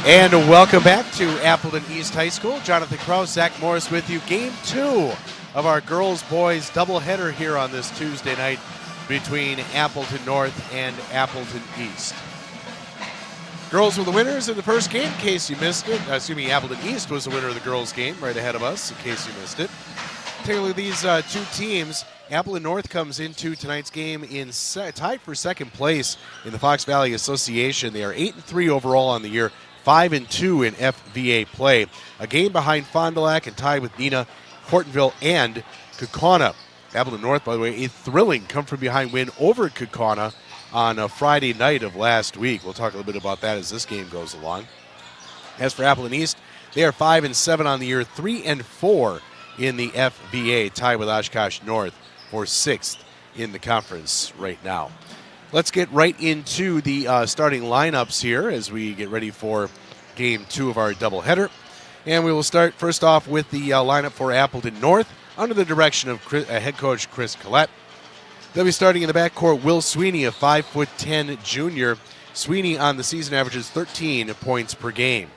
And welcome back to Appleton East High School. Jonathan Krause, Zach Morris with you. Game 2 of our girls-boys doubleheader here on this Tuesday night between Appleton North and Appleton East. Girls were the winners in the first game, in case you missed it. Appleton East was the winner of the girls' game, right ahead of us, in case you missed it. Take a look at these two teams. Appleton North comes into tonight's game tied for second place in the Fox Valley Association. They are 8-3 overall on the year, 5-2 in FVA play. A game behind Fond du Lac and tied with Neenah, Hortonville, and Kaukauna. Appleton North, by the way, a thrilling come-from-behind win over Kaukauna on a Friday night of last week. We'll talk a little bit about that as this game goes along. As for Appleton East, they are 5-7 on the year, 3-4 in the FVA, tied with Oshkosh North for 6th in the conference right now. Let's get right into the starting lineups here as we get ready for game 2 of our doubleheader. And we will start first off with the lineup for Appleton North under the direction of head coach Chris Collette. They'll be starting in the backcourt Will Sweeney, a 5'10" junior. Sweeney on the season averages 13 points per game.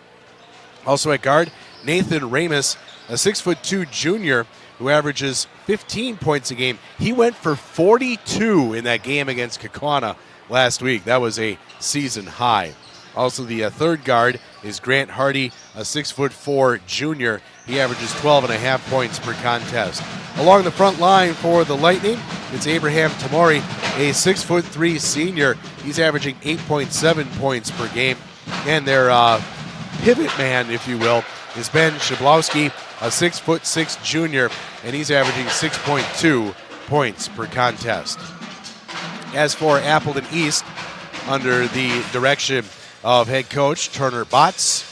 Also at guard, Nathan Ramus, a 6'2" junior who averages 15 points a game. He went for 42 in that game against Kaukauna last week. That was a season high. Also, the third guard is Grant Hardy, a 6'4" junior. He averages 12.5 points per contest. Along the front line for the Lightning, it's Abraham Tamori, a 6'3" senior. He's averaging 8.7 points per game. And their pivot man, if you will, is Ben Shablowski, a 6'6" junior, and he's averaging 6.2 points per contest. As for Appleton East, under the direction of head coach Turner Botts,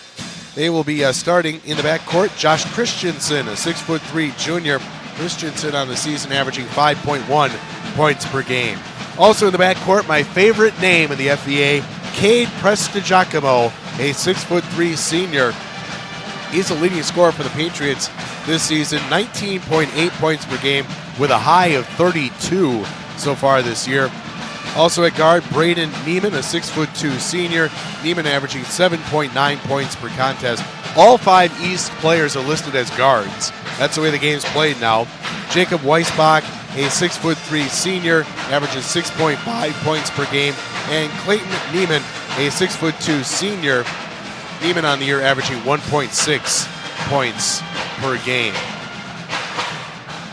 they will be starting in the backcourt Josh Christensen, a 6'3" junior. Christensen on the season averaging 5.1 points per game. Also in the backcourt, my favorite name in the FVA, Cade Prestigiacomo, a 6'3" senior. He's the leading scorer for the Patriots this season, 19.8 points per game with a high of 32 so far this year. Also at guard, Braden Neiman, a 6'2" senior. Neiman averaging 7.9 points per contest. All 5 East players are listed as guards. That's the way the game's played now. Jacob Weisbach, a 6'3" senior, averages 6.5 points per game. And Clayton Neiman, a 6'2" senior. Neiman on the year averaging 1.6 points per game.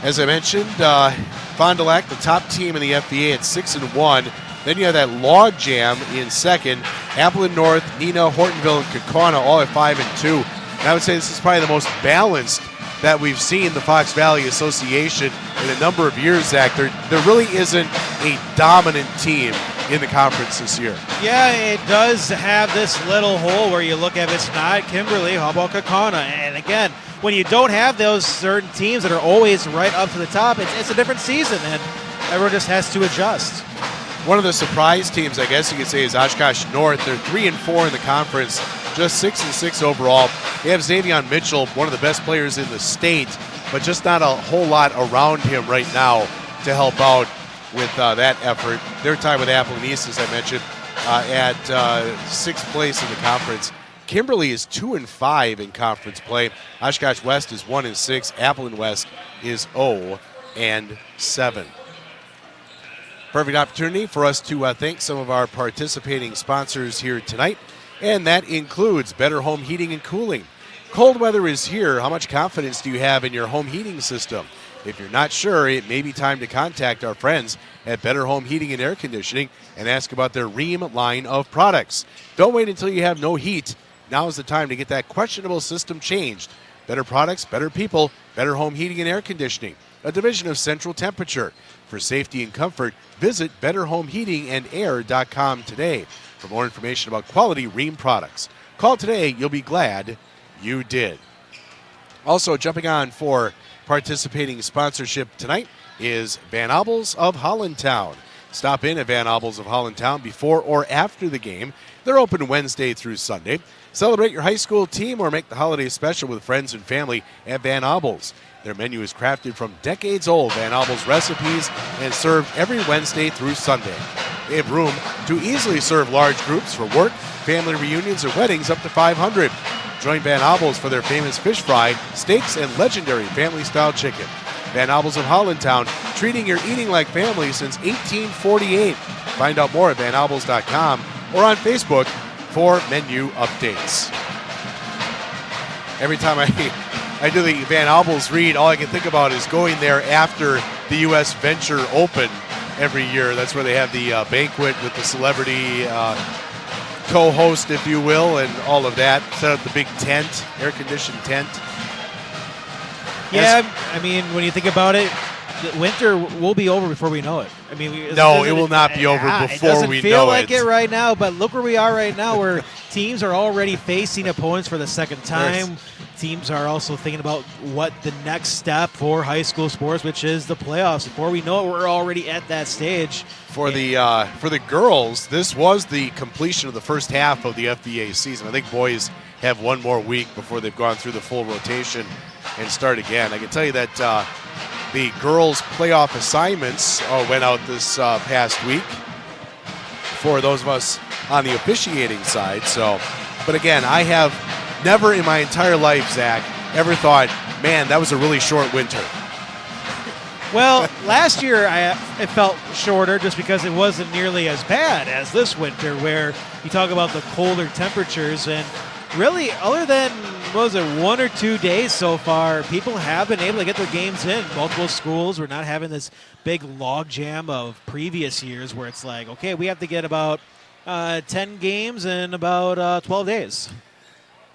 As I mentioned, Fond du Lac, the top team in the FVA at 6-1. Then you have that log jam in second. Appleton North, Neenah, Hortonville, and Kaukauna all at 5-2. And I would say this is probably the most balanced that we've seen the Fox Valley Association in a number of years, Zach. There really isn't a dominant team in the conference this year. Yeah, it does have this little hole where you look at it's not Kimberly, how about Kaukauna? And again, when you don't have those certain teams that are always right up to the top, it's a different season, and everyone just has to adjust. One of the surprise teams, I guess you could say, is Oshkosh North. They're 3-4 in the conference, just 6-6 overall. They have Xavion Mitchell, one of the best players in the state, but just not a whole lot around him right now to help out with that effort. They're tied with Appleton East, as I mentioned, at 6th place in the conference. Kimberly is 2-5 in conference play. Oshkosh West is 1-6. Appleton West is 0-7. Perfect opportunity for us to thank some of our participating sponsors here tonight, and that includes Better Home Heating and Cooling. Cold weather is here. How much confidence do you have in your home heating system? If you're not sure, it may be time to contact our friends at Better Home Heating and Air Conditioning and ask about their Ream line of products. Don't wait until you have no heat. Now is the time to get that questionable system changed. Better products, better people, Better Home Heating and Air Conditioning, a division of Central Temperature. For safety and comfort, visit betterhomeheatingandair.com today for more information about quality Ream products. Call today. You'll be glad you did. Also jumping on for participating sponsorship tonight is Van Obels of Hollandtown. Stop in at Van Obels of Hollandtown before or after the game. They're open Wednesday through Sunday. Celebrate your high school team or make the holiday special with friends and family at Van Obels. Their menu is crafted from decades-old Van Obels recipes and served every Wednesday through Sunday. They have room to easily serve large groups for work, family reunions, or weddings up to 500. Join Van Obels for their famous fish fry, steaks, and legendary family-style chicken. Van Obels of Hollandtown, treating your eating like family since 1848. Find out more at vanobels.com or on Facebook for menu updates. Every time I do the Van Obels read, all I can think about is going there after the U.S. Venture Open every year. That's where they have the banquet with the celebrity co-host, if you will, and all of that. Set up the big tent, air-conditioned tent. Yeah, I mean, when you think about it, the winter will be over before we know it. I mean, no, it will not be over before we know it. It doesn't feel like it right now, but look where we are right now, where teams are already facing opponents for the second time. Yes. Teams are also thinking about what the next step for high school sports, which is the playoffs. Before we know it, we're already at that stage. For the girls, this was the completion of the first half of the FBA season. I think boys have one more week before they've gone through the full rotation and start again. I can tell you that the girls' playoff assignments went out this past week for those of us on the officiating side. So, but again, I have never in my entire life, Zach, ever thought, man, that was a really short winter. Well, last year it felt shorter just because it wasn't nearly as bad as this winter, where you talk about the colder temperatures. And really, other than, what was it, 1 or 2 days so far, people have been able to get their games in. Multiple schools, we're not having this big log jam of previous years where it's like, okay, we have to get about 10 games in about 12 days.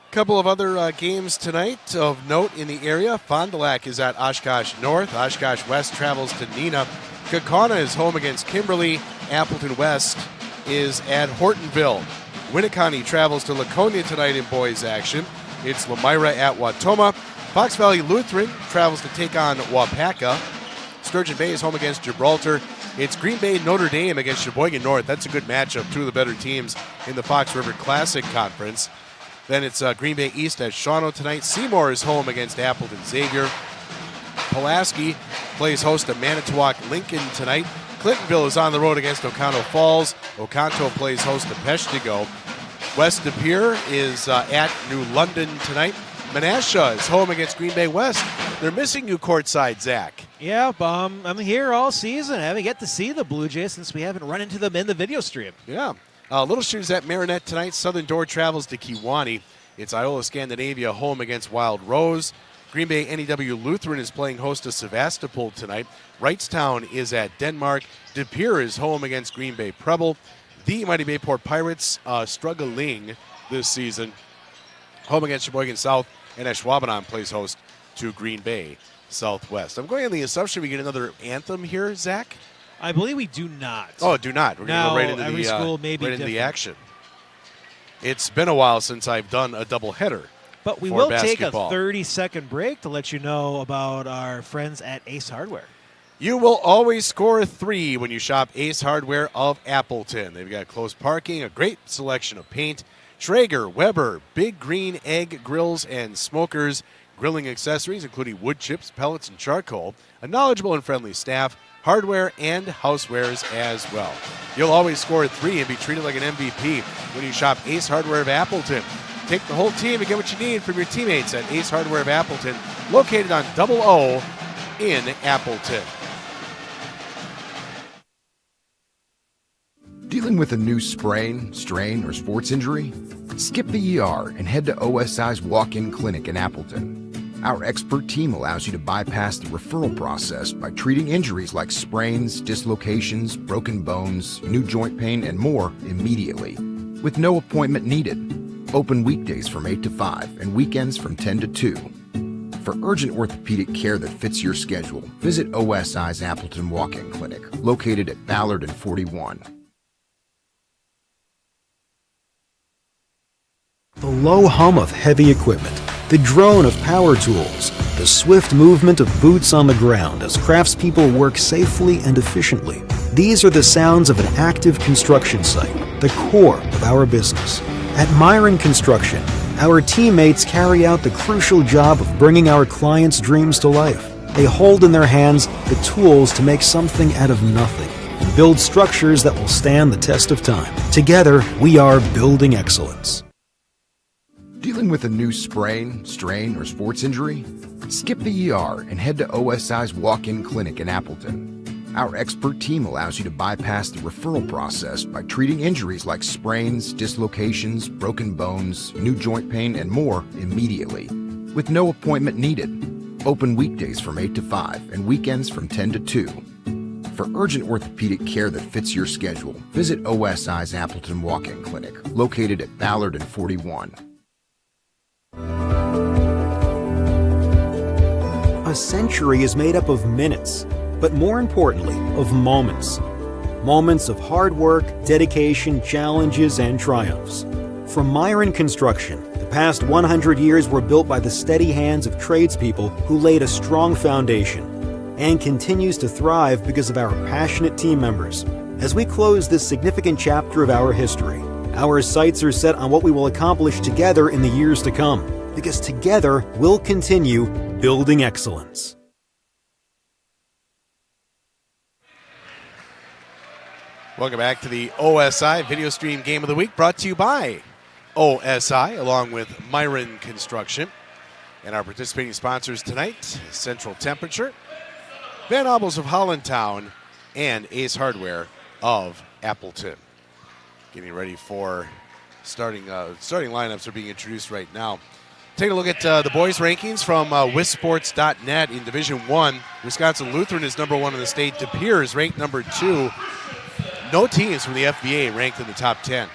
Couple of other games tonight of note in the area. Fond du Lac is at Oshkosh North. Oshkosh West travels to Neenah. Kaukauna is home against Kimberly. Appleton West is at Hortonville. Winnicott travels to Laconia tonight in boys action. It's Lamira at Watoma. Fox Valley Lutheran travels to take on Wapaka. Sturgeon Bay is home against Gibraltar. It's Green Bay Notre Dame against Sheboygan North. That's a good matchup. Two of the better teams in the Fox River Classic Conference. Then it's Green Bay East at Shawano tonight. Seymour is home against Appleton Xavier. Pulaski plays host to Manitowoc Lincoln tonight. Clintonville is on the road against Oconto Falls. Oconto plays host to Peshtigo. West De Pere is at New London tonight. Menasha is home against Green Bay West. They're missing you courtside, Zach. Yeah, I'm here all season. I haven't get to see the Blue Jays since we haven't run into them in the video stream. Yeah. Little Shooters at Marinette tonight. Southern Door travels to Kewanee. It's Iola Scandinavia home against Wild Rose. Green Bay NEW Lutheran is playing host to Sevastopol tonight. Wrightstown is at Denmark. De Pere is home against Green Bay Preble. The Mighty Bayport Pirates struggling this season, home against Sheboygan South. And Ashwaubenon plays host to Green Bay Southwest. I'm going on the assumption we get another anthem here, Zach. I believe we do not. Oh, do not. We're going to go right into every school may be right into the action. It's been a while since I've done a doubleheader. But we will take a 30-second break to let you know about our friends at Ace Hardware. You will always score 3 when you shop Ace Hardware of Appleton. They've got close parking, a great selection of paint, Traeger, Weber, Big Green Egg grills and smokers, grilling accessories including wood chips, pellets, and charcoal, a knowledgeable and friendly staff, hardware, and housewares as well. You'll always score 3 and be treated like an MVP when you shop Ace Hardware of Appleton. Take the whole team and get what you need from your teammates at Ace Hardware of Appleton, located on Double O in Appleton. Dealing with a new sprain, strain, or sports injury? Skip the ER and head to OSI's walk-in clinic in Appleton. Our expert team allows you to bypass the referral process by treating injuries like sprains, dislocations, broken bones, new joint pain, and more immediately, with no appointment needed. Open weekdays from 8 to 5 and weekends from 10 to 2. For urgent orthopedic care that fits your schedule, visit OSI's Appleton Walk-In Clinic, located at Ballard and 41. The low hum of heavy equipment, the drone of power tools, the swift movement of boots on the ground as craftspeople work safely and efficiently. These are the sounds of an active construction site, the core of our business. At Myron Construction, our teammates carry out the crucial job of bringing our clients' dreams to life. They hold in their hands the tools to make something out of nothing. and build structures that will stand the test of time. Together, we are building excellence. Dealing with a new sprain, strain, or sports injury? Skip the ER and head to OSI's walk-in clinic in Appleton. Our expert team allows you to bypass the referral process by treating injuries like sprains, dislocations, broken bones, new joint pain, and more immediately, with no appointment needed. Open weekdays from 8 to 5 and weekends from 10 to 2. For urgent orthopedic care that fits your schedule, visit OSI's Appleton Walk-In Clinic, located at Ballard and 41. A century is made up of minutes, but more importantly, of moments. Moments of hard work, dedication, challenges, and triumphs. From Myron Construction, the past 100 years were built by the steady hands of tradespeople who laid a strong foundation, and continues to thrive because of our passionate team members. As we close this significant chapter of our history, our sights are set on what we will accomplish together in the years to come, because together we'll continue building excellence. Welcome back to the OSI Video Stream Game of the Week, brought to you by OSI, along with Myron Construction. And our participating sponsors tonight, Central Temperature, Van Obels of Hollandtown, and Ace Hardware of Appleton. Getting ready for starting lineups are being introduced right now. Take a look at the boys' rankings from wisports.net. In Division I, Wisconsin Lutheran is number 1 in the state. De Pere is ranked number 2. No teams from the FBA ranked in the top 10.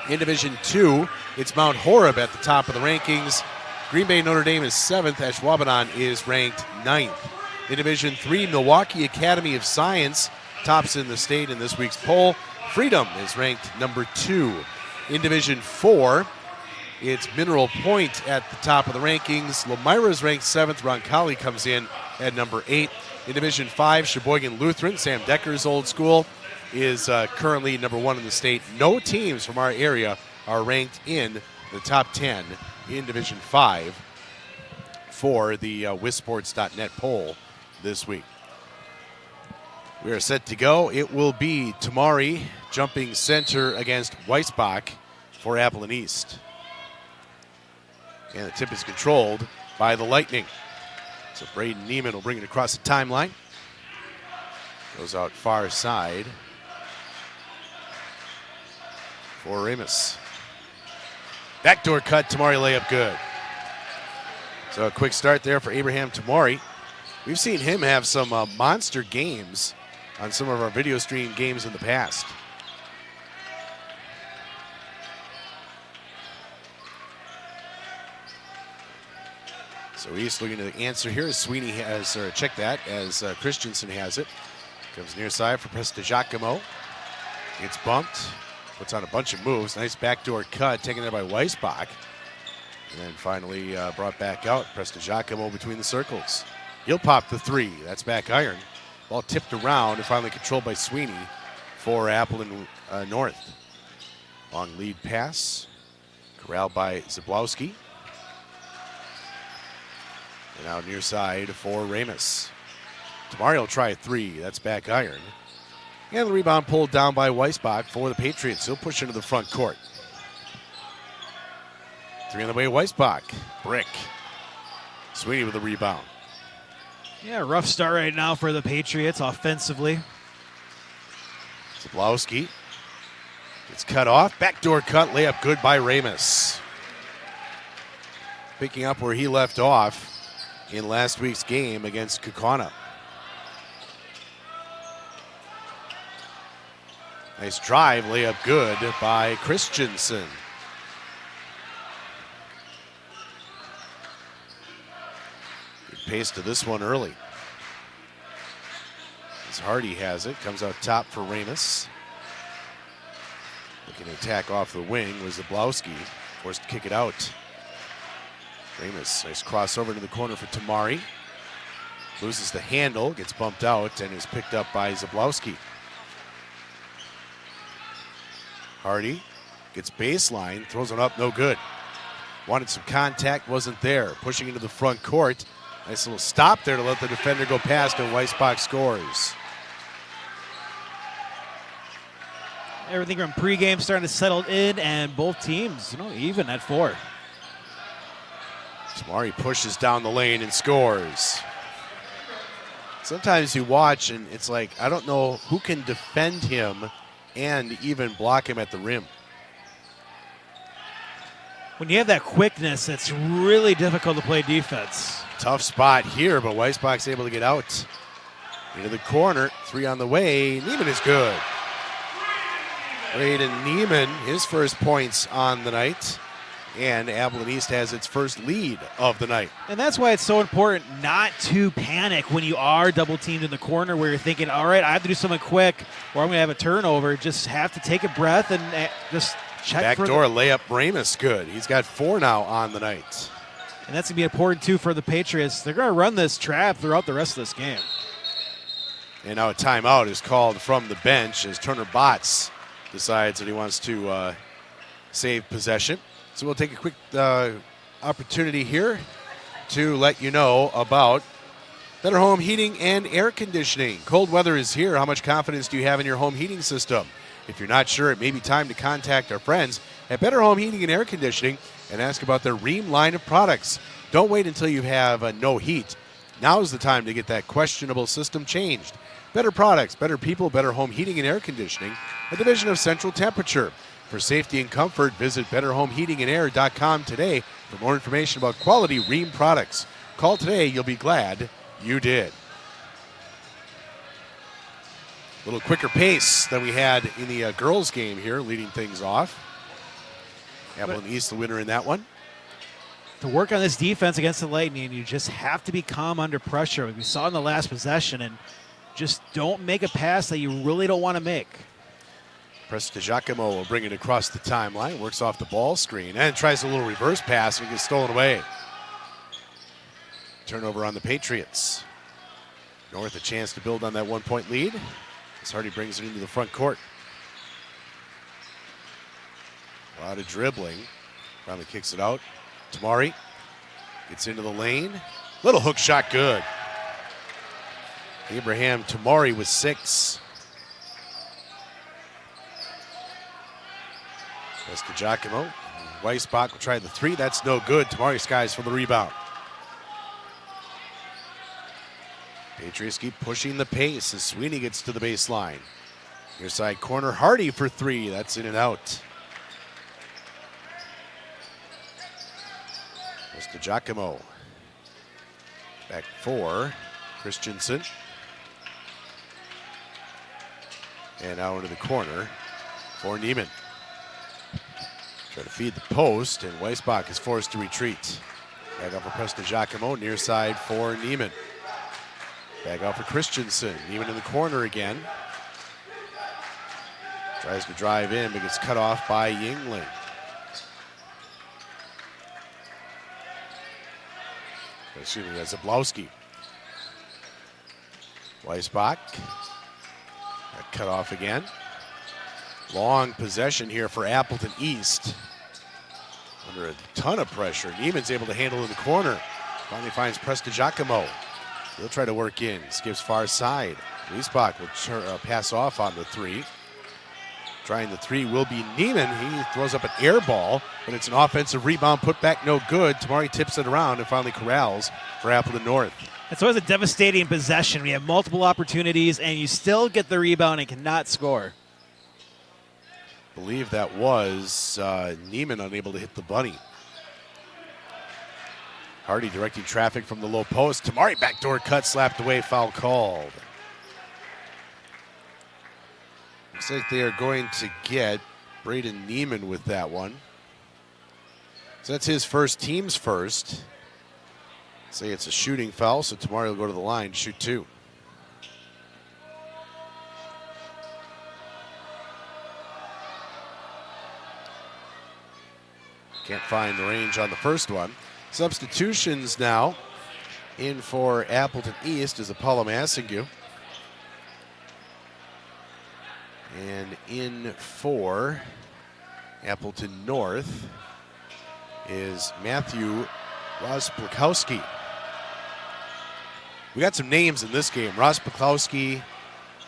In Division II, it's Mount Horeb at the top of the rankings. Green Bay Notre Dame is 7th. Ashwaubenon is ranked 9th. In Division III, Milwaukee Academy of Science tops in the state in this week's poll. Freedom is ranked number 2. In Division IV, it's Mineral Point at the top of the rankings. Lomira is ranked 7th. Roncalli comes in at number 8. In Division V, Sheboygan Lutheran, Sam Decker's old school, is currently number 1 in the state. No teams from our area are ranked in the top 10 in Division 5 for the wisports.net poll this week. We are set to go. It will be Tamari jumping center against Weisbach for Appleton East. And the tip is controlled by the Lightning. So Braden Neiman will bring it across the timeline. Goes out far side for Ramus. Backdoor cut, Tamari layup good. So a quick start there for Abraham Tamari. We've seen him have some monster games on some of our video stream games in the past. So East looking to answer here as Sweeney has, or check that, as Christensen has it. Comes near side for Prestigiacomo. Gets bumped, puts on a bunch of moves. Nice backdoor cut, taken there by Weisbach. And then finally brought back out. Prestigiacomo between the circles. He'll pop the 3. That's back iron. Ball tipped around and finally controlled by Sweeney for Appleton North. Long lead pass. Corralled by Zablowski. And out near side for Ramus. Tamari will try a 3. That's back iron. And the rebound pulled down by Weisbach for the Patriots. He'll push into the front court. 3 on the way, Weisbach. Brick. Sweeney with the rebound. Yeah, rough start right now for the Patriots offensively. Zablowski gets cut off. Backdoor cut, layup good by Ramus. Picking up where he left off in last week's game against Kaukauna. Nice drive, layup good by Christensen. Good pace to this one early. As Hardy has it, comes out top for Ramus. Looking to attack off the wing was Zablowski, forced to kick it out. Ramus, nice crossover to the corner for Tamari. Loses the handle, gets bumped out, and is picked up by Zablowski. Hardy gets baseline, throws it up, no good. Wanted some contact, wasn't there. Pushing into the front court. Nice little stop there to let the defender go past, and Weisbach scores. Everything from pregame starting to settle in, and both teams, even at 4. Tamari pushes down the lane and scores. Sometimes you watch and it's like, I don't know who can defend him and even block him at the rim. When you have that quickness, it's really difficult to play defense. Tough spot here, but Weisbach's able to get out. Into the corner, 3 on the way. Neiman is good. Braden Neiman, his first points on the night. And Appleton East has its first lead of the night. And that's why it's so important not to panic when you are double teamed in the corner where you're thinking, all right, I have to do something quick or I'm going to have a turnover. Just have to take a breath and just check. Backdoor layup, Bramus good. He's got 4 now on the night. And that's going to be important, too, for the Patriots. They're going to run this trap throughout the rest of this game. And now a timeout is called from the bench as Turner Botts decides that he wants to save possession. So we'll take a quick opportunity here to let you know about Better Home Heating and Air Conditioning. Cold weather is here. How much confidence do you have in your home heating system? If you're not sure, it may be time to contact our friends at Better Home Heating and Air Conditioning and ask about their Rheem line of products. Don't wait until you have no heat. Now's the time to get that questionable system changed. Better products, better people, Better Home Heating and Air Conditioning, a division of Central Temperature. For safety and comfort, visit BetterHomeHeatingandAir.com today for more information about quality Rheem products. Call today, you'll be glad you did. A little quicker pace than we had in the girls' game here, leading things off. Appleton East the winner in that one. To work on this defense against the Lightning, you just have to be calm under pressure. We saw in the last possession, and just don't make a pass that you really don't want to make. Prestigiacomo will bring it across the timeline, works off the ball screen, and tries a little reverse pass and gets stolen away. Turnover on the Patriots. North a chance to build on that 1-point lead as Hardy brings it into the front court. A lot of dribbling. Finally kicks it out. Tamari gets into the lane. Little hook shot, good. Abraham Tamari with 6. Giacomo. Weisbach will try the 3. That's no good. Tamari skies for the rebound. Patriots keep pushing the pace as Sweeney gets to the baseline. Near side corner, Hardy for 3. That's in and out. Giacomo. Back 4. Christensen. And out into the corner for Neiman. Try to feed the post, and Weisbach is forced to retreat. Back off for Prestigiacomo, near side for Neiman. Back off for Christensen. Neiman in the corner again. Tries to drive in, but gets cut off by Yingling. Excuse me, that's Zablowski. Weisbach. Got cut off again. Long possession here for Appleton East. Under a ton of pressure. Neiman's able to handle in the corner. Finally finds Prestigiacomo. He'll try to work in. Skips far side. Weisbach will pass off on the 3. Trying the 3 will be Neiman. He throws up an air ball, but it's an offensive rebound put back no good. Tamari tips it around and finally corrals for Appleton North. It's always a devastating possession. We have multiple opportunities, and you still get the rebound and cannot score. I believe that was Neiman unable to hit the bunny. Hardy directing traffic from the low post. Tamari backdoor cut, slapped away, foul called. Looks like they are going to get Braden Neiman with that one. So that's his first, team's first. Say it's a shooting foul, so Tamari will go to the line to shoot 2. Can't find the range on the first one. Substitutions now. In for Appleton East is Apollo Massingu. And in for Appleton North is Matthew Rozplikowski. We got some names in this game. Rozplikowski,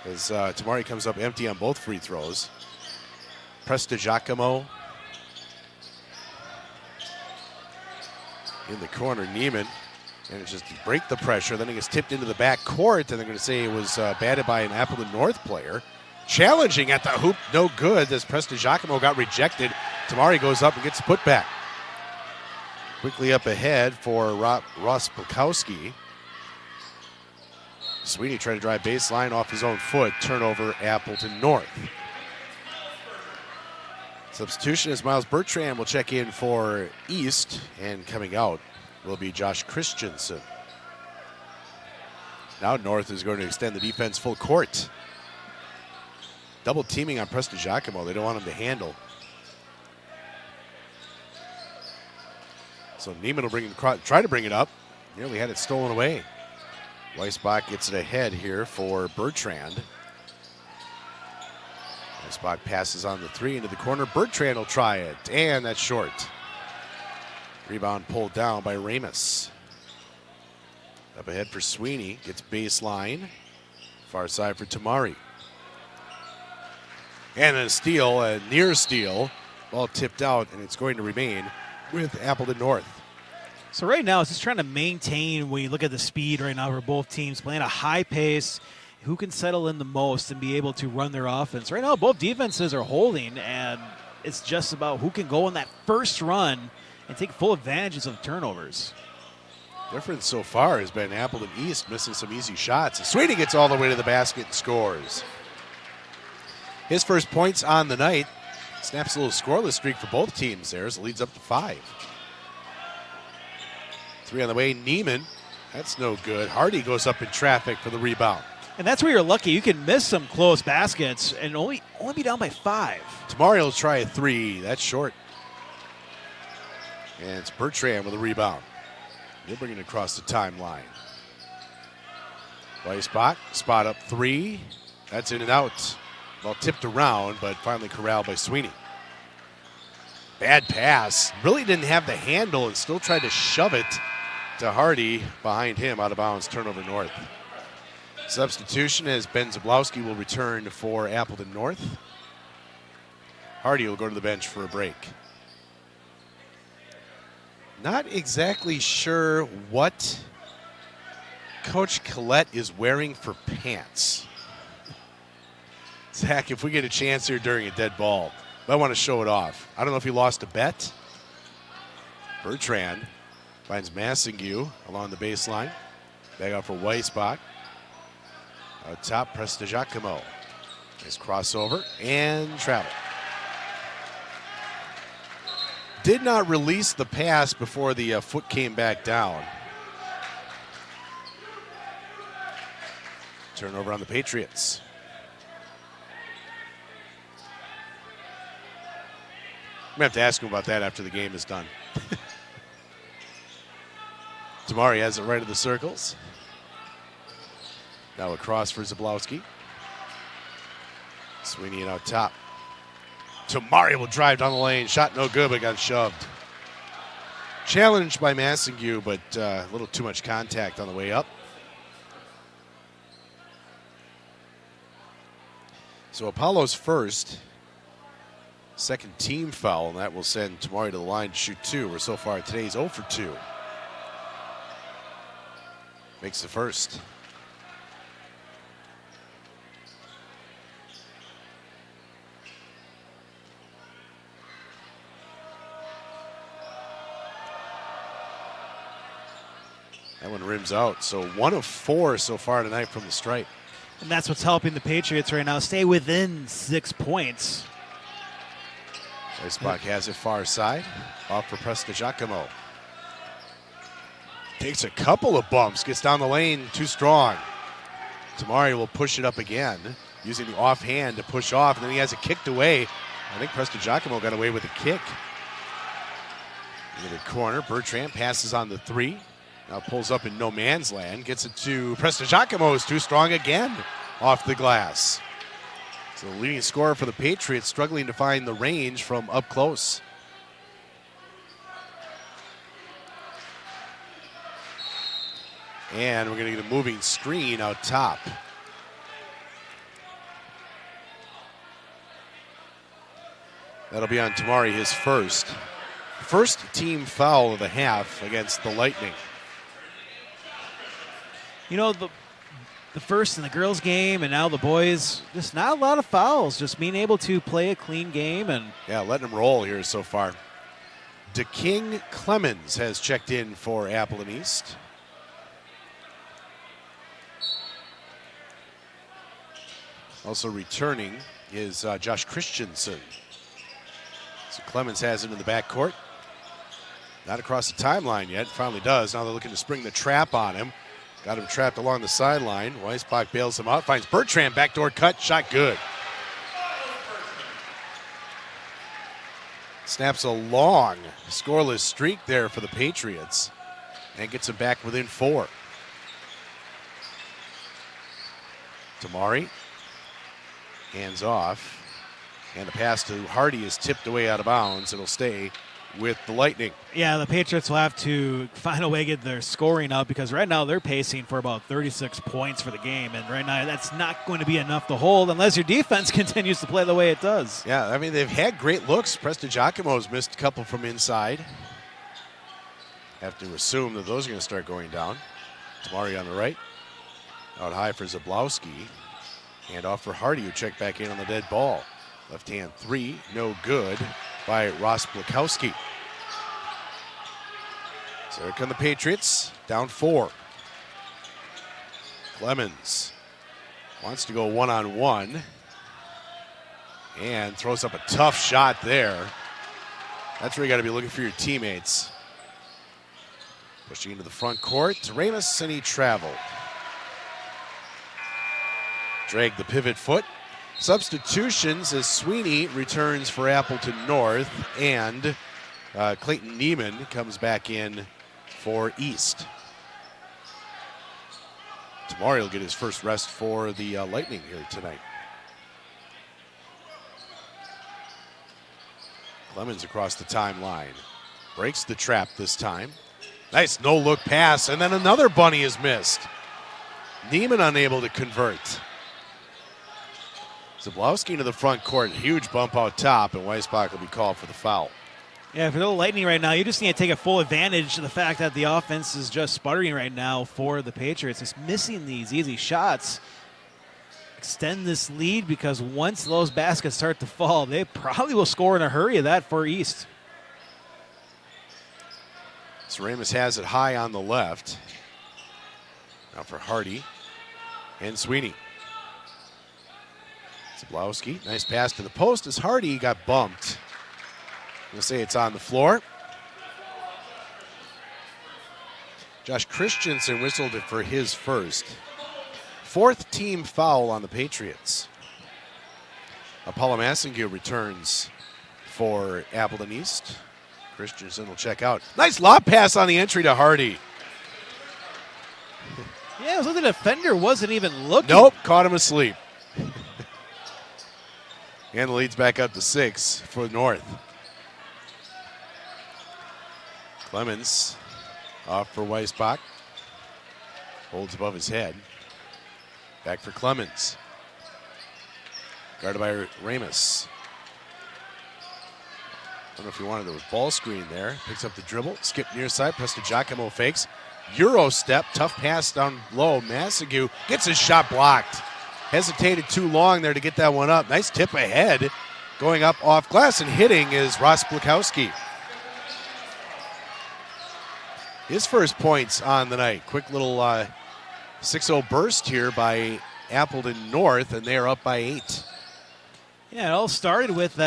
as Tamari comes up empty on both free throws. Prestigiacomo in the corner. Neiman manages to break the pressure. Then it gets tipped into the back court, and they're going to say it was batted by an Appleton North player. Challenging at the hoop, no good. As Prestigiacomo got rejected, Tamari goes up and gets put back. Quickly up ahead for Ross Bukowski. Sweeney trying to drive baseline off his own foot. Turnover, Appleton North. Substitution is Miles Bertrand will check in for East, and coming out will be Josh Christensen. Now North is going to extend the defense full court. Double teaming on Prestigiacomo. They don't want him to handle. So Neiman will try to bring it up. Nearly had it stolen away. Weisbach gets it ahead here for Bertrand. Weisbach passes on the three into the corner. Bertrand will try it, and that's short. Rebound pulled down by Ramus. Up ahead for Sweeney. Gets baseline. Far side for Tamari. And a steal, a near steal. Ball tipped out, and it's going to remain with Appleton North. So right now, it's just trying to maintain, when you look at the speed right now for both teams, playing a high pace, who can settle in the most and be able to run their offense. Right now, both defenses are holding, and it's just about who can go on that first run and take full advantages of turnovers. Difference so far has been Appleton East missing some easy shots. Sweeney gets all the way to the basket and scores. His first points on the night. Snaps a little scoreless streak for both teams there as it leads up to 5. 3 on the way. Neiman, that's no good. Hardy goes up in traffic for the rebound. And that's where you're lucky. You can miss some close baskets and only be down by 5. Tamari will try a 3. That's short. And it's Bertrand with a rebound. They'll bring it across the timeline. Weisbach, spot up 3. That's in and out. Ball tipped around, but finally corralled by Sweeney. Bad pass. Really didn't have the handle and still tried to shove it to Hardy behind him. Out of bounds. Turnover North. Substitution as Ben Zablowski will return for Appleton North. Hardy will go to the bench for a break. Not exactly sure what Coach Collette is wearing for pants. Zach, if we get a chance here during a dead ball, I want to show it off. I don't know if he lost a bet. Bertrand finds Massingue along the baseline. Back out for Weisbach. Out top, Prestigiacomo. Nice crossover and travel. Did not release the pass before the foot came back down. Turnover on the Patriots. I'm going to have to ask him about that after the game is done. Tamari has it right of the circles. Now across for Zablowski. Sweeney out top. Tamari will drive down the lane. Shot no good, but got shoved. Challenged by Massingue, but a little too much contact on the way up. So Apollo's first. Second team foul, and that will send Tamari to the line to shoot 2. We're so far today he's 0 for 2. Makes the first. That one rims out. So 1 of 4 so far tonight from the stripe. And that's what's helping the Patriots right now stay within 6 points. Weisbach has it far side. Off for Prestigiacomo. Takes a couple of bumps. Gets down the lane too strong. Tamari will push it up again. Using the offhand to push off. And then he has it kicked away. I think Prestigiacomo got away with a kick. Into the corner. Bertrand passes on the 3. Now pulls up in no man's land. Gets it to Prestigiacomo. Is too strong again. Off the glass. So the leading scorer for the Patriots struggling to find the range from up close. And we're going to get a moving screen out top. That'll be on Tamari, his first team foul of the half against the Lightning. You know, the first in the girls' game and now the boys, just not a lot of fouls, just being able to play a clean game. And yeah, letting them roll here so far. DeKing Clemens has checked in for Appleton East. Also returning is Josh Christensen. So Clemens has it in the backcourt. Not across the timeline yet. Finally does. Now they're looking to spring the trap on him. Got him trapped along the sideline. Weisbach bails him out. Finds Bertrand. Backdoor cut. Shot good. Snaps a long scoreless streak there for the Patriots. And gets him back within 4. Tamari. Hands off. And the pass to Hardy is tipped away out of bounds. It'll stay with the Lightning. yeah, the Patriots will have to find a way to get their scoring up because right now they're pacing for about 36 points for the game. And right now that's not going to be enough to hold unless your defense continues to play the way it does. Yeah, I mean, they've had great looks. Preston Giacomo's missed a couple from inside. Have to assume that those are going to start going down. Tamari on the right. Out high for Zablowski. And off for Hardy, who checked back in on the dead ball. Left hand 3, no good by Ross Blakowski. So here come the Patriots, down 4. Clemens wants to go one-on-one and throws up a tough shot there. That's where you got to be looking for your teammates. Pushing into the front court to Ramus, and he traveled. Dragged the pivot foot. Substitutions as Sweeney returns for Appleton North, and Clayton Neiman comes back in for East. Tamari will get his first rest for the Lightning here tonight. Clemens across the timeline. Breaks the trap this time. Nice no-look pass, and then another bunny is missed. Neiman unable to convert. Zablowski into the front court, huge bump out top, and Weisbach will be called for the foul. Yeah, for the Lightning right now, you just need to take a full advantage of the fact that the offense is just sputtering right now for the Patriots. It's missing these easy shots. Extend this lead because once those baskets start to fall, they probably will score in a hurry of that for East. So Ramus has it high on the left. Now for Hardy and Sweeney. Zablowski, nice pass to the post as Hardy got bumped. We'll say it's on the floor. Josh Christensen whistled it for his first. 4th team foul on the Patriots. Apollo Massengill returns for Appleton East. Christensen will check out. Nice lob pass on the entry to Hardy. Yeah, it was like the defender wasn't even looking. Nope, caught him asleep. And the lead's back up to 6 for North. Clemens off for Weisbach. Holds above his head. Back for Clemens. Guarded by Ramus. I don't know if he wanted a ball screen there. Picks up the dribble. Skip near side. Preston Giacomo fakes. Euro step. Tough pass down low. Massague gets his shot blocked. Hesitated too long there to get that one up. Nice tip ahead. Going up off glass and hitting is Ross Blakowski. His first points on the night. Quick little 6-0 burst here by Appleton North, and they are up by 8. Yeah, it all started with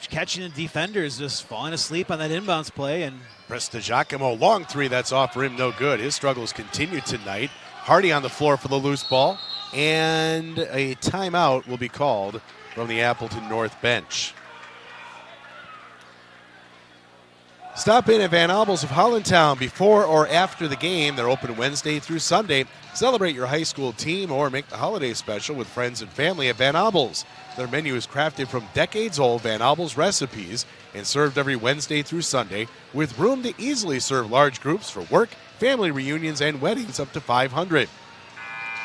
catching the defenders just falling asleep on that inbounds play. And Presta Giacomo, long 3, that's off rim, no good. His struggles continue tonight. Hardy on the floor for the loose ball, and a timeout will be called from the Appleton North bench. Stop in at Van Albels of Hollandtown before or after the game. They're open Wednesday through Sunday. Celebrate your high school team or make the holiday special with friends and family at Van Albels. Their menu is crafted from decades-old Van Albels recipes and served every Wednesday through Sunday with room to easily serve large groups for work, family reunions, and weddings up to 500.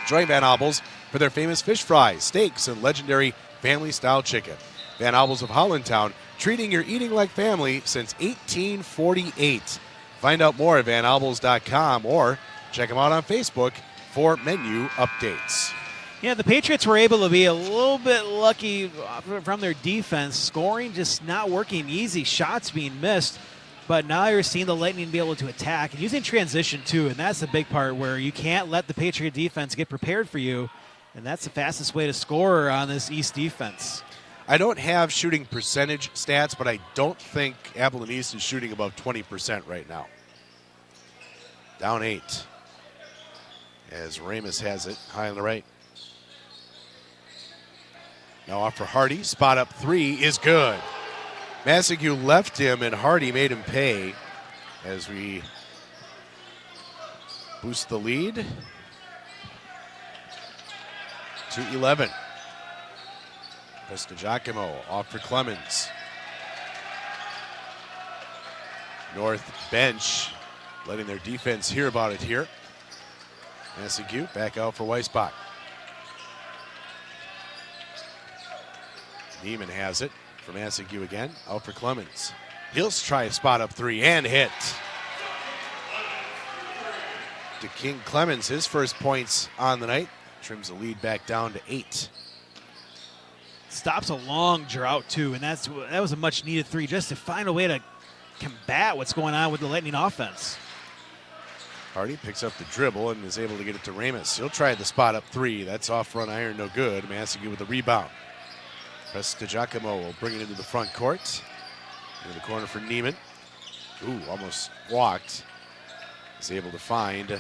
Join Van Albels for their famous fish fries, steaks, and legendary family-style chicken. Van Albels of Hollandtown, treating your eating like family since 1848. Find out more at vanalbels.com or check them out on Facebook for menu updates. Yeah, the Patriots were able to be a little bit lucky from their defense. Scoring just not working easy, shots being missed. But now you're seeing the Lightning be able to attack and using transition too, and that's the big part where you can't let the Patriot defense get prepared for you, and that's the fastest way to score on this East defense. I don't have shooting percentage stats, but I don't think Appleton East is shooting above 20% right now. Down 8 as Ramus has it high on the right. Now off for Hardy. Spot up 3 is good. Massague left him, and Hardy made him pay as we boost the lead to 11. Giacomo off for Clemens. North bench letting their defense hear about it here. Massague back out for Weisbach. Neiman has it for Massague again. Out for Clemens. He'll try a spot up 3 and hit. To King Clemens, his first points on the night. Trims the lead back down to 8. Stops a long drought too, and that was a much needed 3 just to find a way to combat what's going on with the Lightning offense. Hardy picks up the dribble and is able to get it to Ramus. He'll try the spot up 3. That's off front iron, no good. Massague with the rebound. Giacomo will bring it into the front court. Into the corner for Neiman. Ooh, almost walked. He's able to find the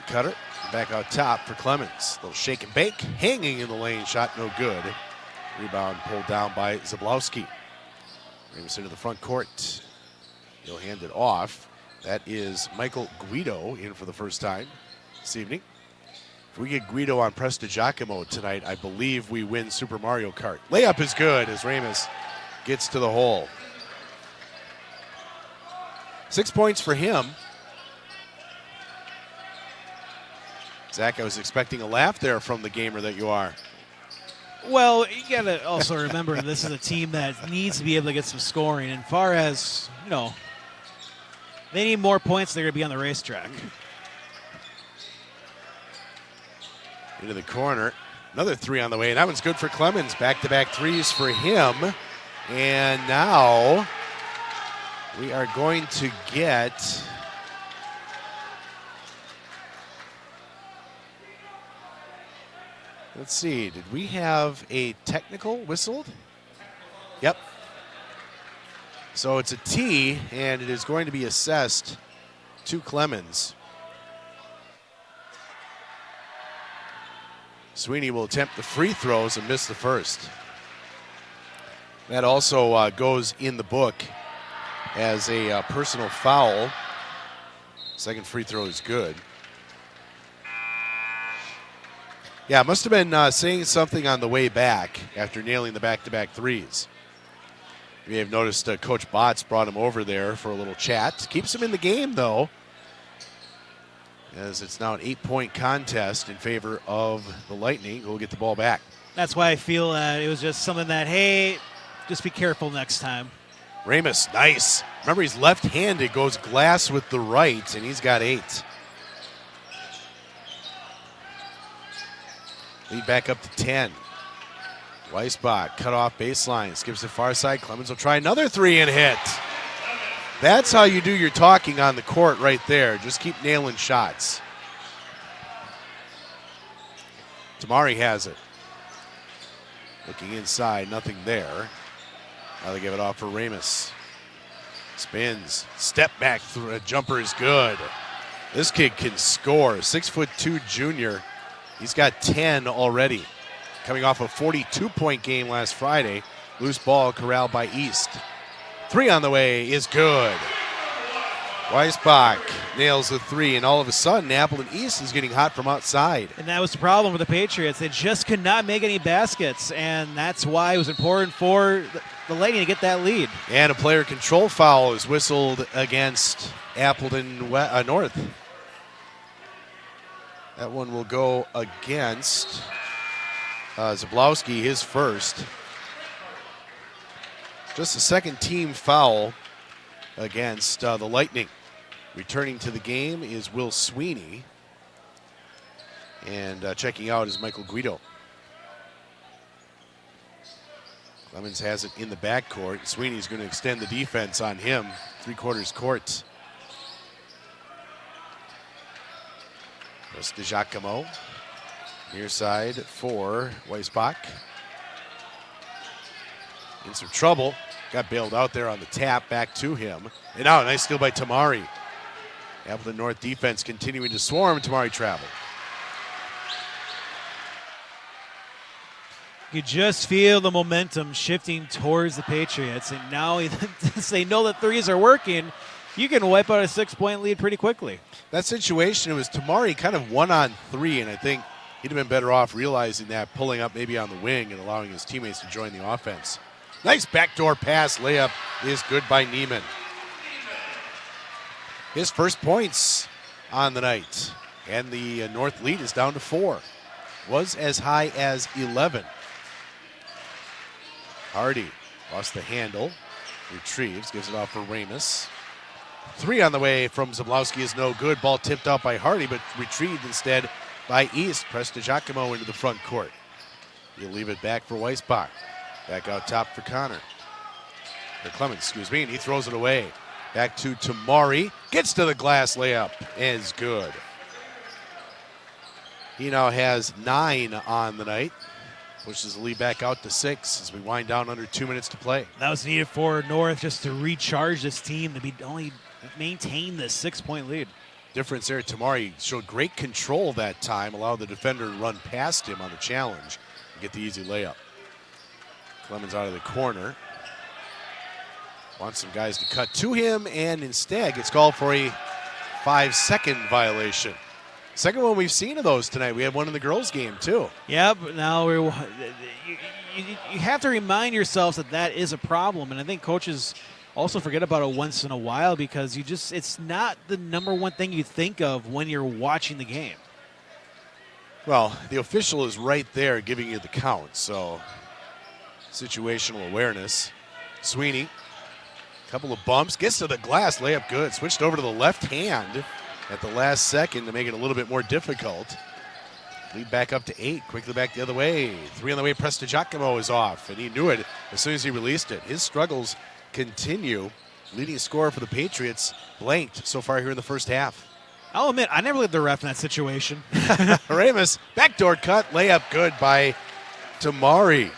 cutter. Back out top for Clemens. Little shake and bake. Hanging in the lane. Shot no good. Rebound pulled down by Zablowski. Ramus into the front court. He'll hand it off. That is Michael Guido in for the first time this evening. If we get Guido on Giacomo tonight, I believe we win Super Mario Kart. Layup is good as Ramus gets to the hole. 6 points for him. Zach, I was expecting a laugh there from the gamer that you are. Well, you got to also remember this is a team that needs to be able to get some scoring. And far as, they need more points, they're going to be on the racetrack. Into the corner. Another 3 on the way, and that one's good for Clemens. Back-to-back 3s for him. And now we are going to get... Let's see, did we have a technical whistled? Yep. So it's a T, and it is going to be assessed to Clemens. Sweeney will attempt the free throws and miss the first. That also goes in the book as a personal foul. Second free throw is good. Yeah, must have been saying something on the way back after nailing the back-to-back 3s. You may have noticed Coach Botts brought him over there for a little chat. Keeps him in the game, though, as it's now an 8-point contest in favor of the Lightning, who will get the ball back. That's why I feel that it was just something that, hey, just be careful next time. Ramus, nice. Remember, he's left-handed, goes glass with the right, and he's got 8. Lead back up to 10. Weisbach cut off baseline, skips the far side. Clemens will try another 3 and hit. That's how you do your talking on the court right there. Just keep nailing shots. Tamari has it. Looking inside, nothing there. Now they give it off for Ramus. Spins, step back, jumper is good. This kid can score. 6'2" junior. He's got 10 already. Coming off a 42-point game last Friday. Loose ball corralled by East. 3 on the way is good. Weisbach nails the 3, and all of a sudden, Appleton East is getting hot from outside. And that was the problem with the Patriots. They just could not make any baskets, and that's why it was important for the Lightning to get that lead. And a player control foul is whistled against Appleton North. That one will go against Zablowski, his first. Just the second team foul against the Lightning. Returning to the game is Will Sweeney. And checking out is Michael Guido. Clemens has it in the backcourt. Sweeney's going to extend the defense on him. 3/4 court. That's DiGiacomo. Near side for Weisbach. In some trouble. Got bailed out there on the tap. Back to him. And now a nice steal by Tamari. Appleton North defense continuing to swarm. Tamari travel. You just feel the momentum shifting towards the Patriots, and now since they know that threes are working, you can wipe out a 6-point lead pretty quickly. That situation, it was Tamari kind of 1-on-3, and I think he'd have been better off realizing that, pulling up maybe on the wing and allowing his teammates to join the offense. Nice backdoor pass. Layup is good by Neiman. His first points on the night, and the North lead is down to 4. Was as high as 11. Hardy lost the handle, retrieves, gives it off for Ramus. 3 on the way from Zablowski is no good. Ball tipped out by Hardy, but retrieved instead by East. Press DiGiacomo into the front court. He'll leave it back for Weisbach. Back out top for Connor. Or Clemens, excuse me, and he throws it away. Back to Tamari. Gets to the glass, layup is good. He now has 9 on the night. Pushes the lead back out to 6 as we wind down under 2 minutes to play. That was needed for North just to recharge this team to only maintain this 6-point lead. Difference there, Tamari showed great control that time, allowed the defender to run past him on the challenge and get the easy layup. Clemens out of the corner. Wants some guys to cut to him, and instead gets called for a 5-second violation. Second one we've seen of those tonight. We had one in the girls' game, too. Yeah, but now you have to remind yourselves that is a problem, and I think coaches also forget about it once in a while because it's not the number one thing you think of when you're watching the game. Well, the official is right there giving you the count, so situational awareness. Sweeney, couple of bumps, gets to the glass, layup good. Switched over to the left hand at the last second to make it a little bit more difficult. Lead back up to 8, quickly back the other way. 3 on the way, Presta Giacomo is off, and he knew it as soon as he released it. His struggles continue. Leading scorer for the Patriots, blanked so far here in the first half. I'll admit, I never let the ref in that situation. Ramus, backdoor cut, layup good by Tamari.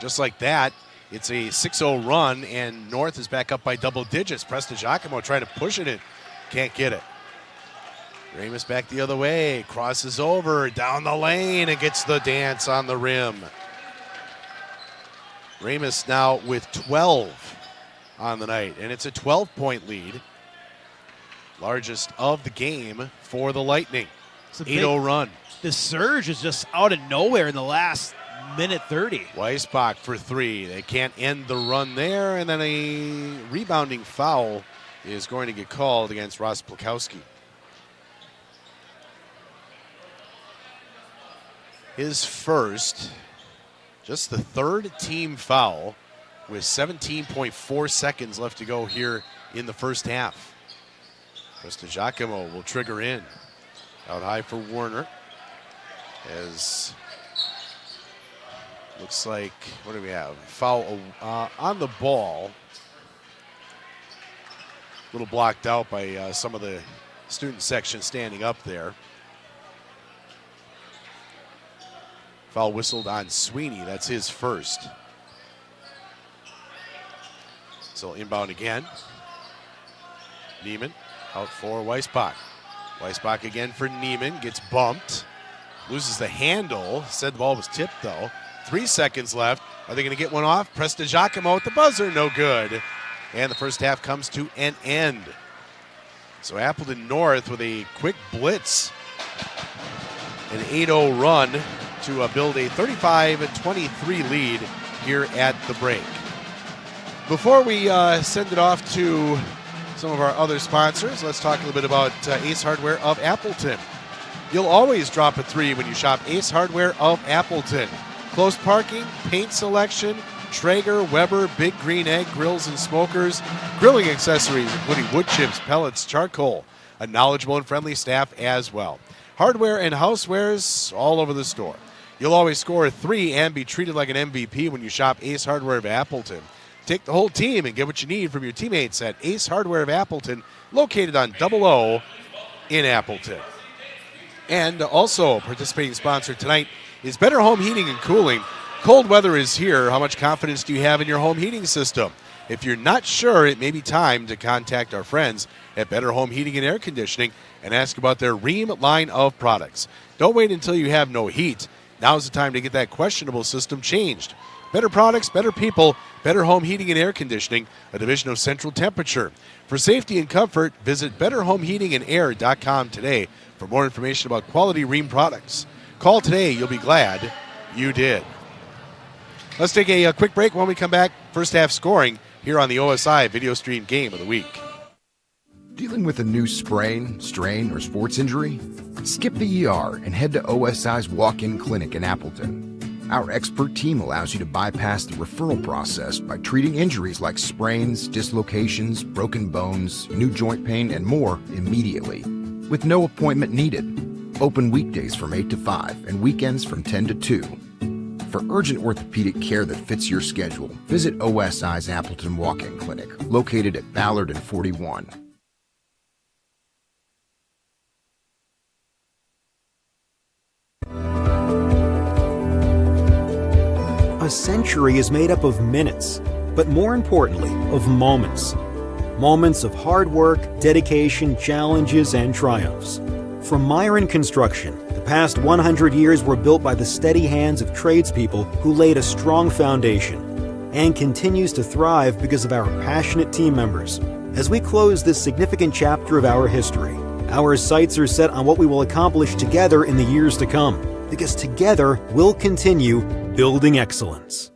Just like that, it's a 6-0 run, and North is back up by double digits. Presta Giacomo trying to push it in. Can't get it. Ramus back the other way. Crosses over, down the lane, and gets the dance on the rim. Ramus now with 12 on the night, and it's a 12-point lead. Largest of the game for the Lightning. 8-0 run. The surge is just out of nowhere in the last minute 30. Weisbach for 3. They can't end the run there, and then a rebounding foul is going to get called against Ross Plakowski. His first, just the third team foul with 17.4 seconds left to go here in the first half. Presta Giacomo will trigger in. Out high for Warner as looks like, what do we have? Foul on the ball. A little blocked out by some of the student section standing up there. Foul whistled on Sweeney. That's his first. So inbound again. Neiman out for Weisbach. Weisbach again for Neiman. Gets bumped. Loses the handle. Said the ball was tipped, though. 3 seconds left. Are they going to get one off? Presta Giacomo at the buzzer. No good. And the first half comes to an end. So Appleton North with a quick blitz. An 8-0 run to build a 35-23 lead here at the break. Before we send it off to some of our other sponsors, let's talk a little bit about Ace Hardware of Appleton. You'll always drop a 3 when you shop Ace Hardware of Appleton. Close parking, paint selection, Traeger, Weber, Big Green Egg grills and smokers, grilling accessories including wood chips, pellets, charcoal, a knowledgeable and friendly staff as well. Hardware and housewares all over the store. You'll always score a 3 and be treated like an MVP when you shop Ace Hardware of Appleton. Take the whole team and get what you need from your teammates at Ace Hardware of Appleton, located on 00 in Appleton. And also participating sponsor tonight is Better Home Heating and Cooling. Cold weather is here. How much confidence do you have in your home heating system? If you're not sure, it may be time to contact our friends at Better Home Heating and Air Conditioning and ask about their Ream line of products. Don't wait until you have no heat. Now's the time to get that questionable system changed. Better products, better people, Better Home Heating and Air Conditioning, a division of Central Temperature. For safety and comfort, visit BetterHomeHeatingandAir.com today for more information about quality Ream products. Call today. You'll be glad you did. Let's take a quick break. When we come back, first half scoring here on the OSI Video Stream Game of the Week. Dealing with a new sprain, strain, or sports injury? Skip the ER and head to OSI's walk-in clinic in Appleton. Our expert team allows you to bypass the referral process by treating injuries like sprains, dislocations, broken bones, new joint pain, and more immediately, with no appointment needed. Open weekdays from 8 to 5 and weekends from 10 to 2. For urgent orthopedic care that fits your schedule, visit OSI's Appleton Walk-In Clinic, located at Ballard and 41. A century is made up of minutes, but more importantly, of moments. Moments of hard work, dedication, challenges, and triumphs. From Myron Construction, the past 100 years were built by the steady hands of tradespeople who laid a strong foundation, and continues to thrive because of our passionate team members. As we close this significant chapter of our history, our sights are set on what we will accomplish together in the years to come, because together we'll continue building excellence.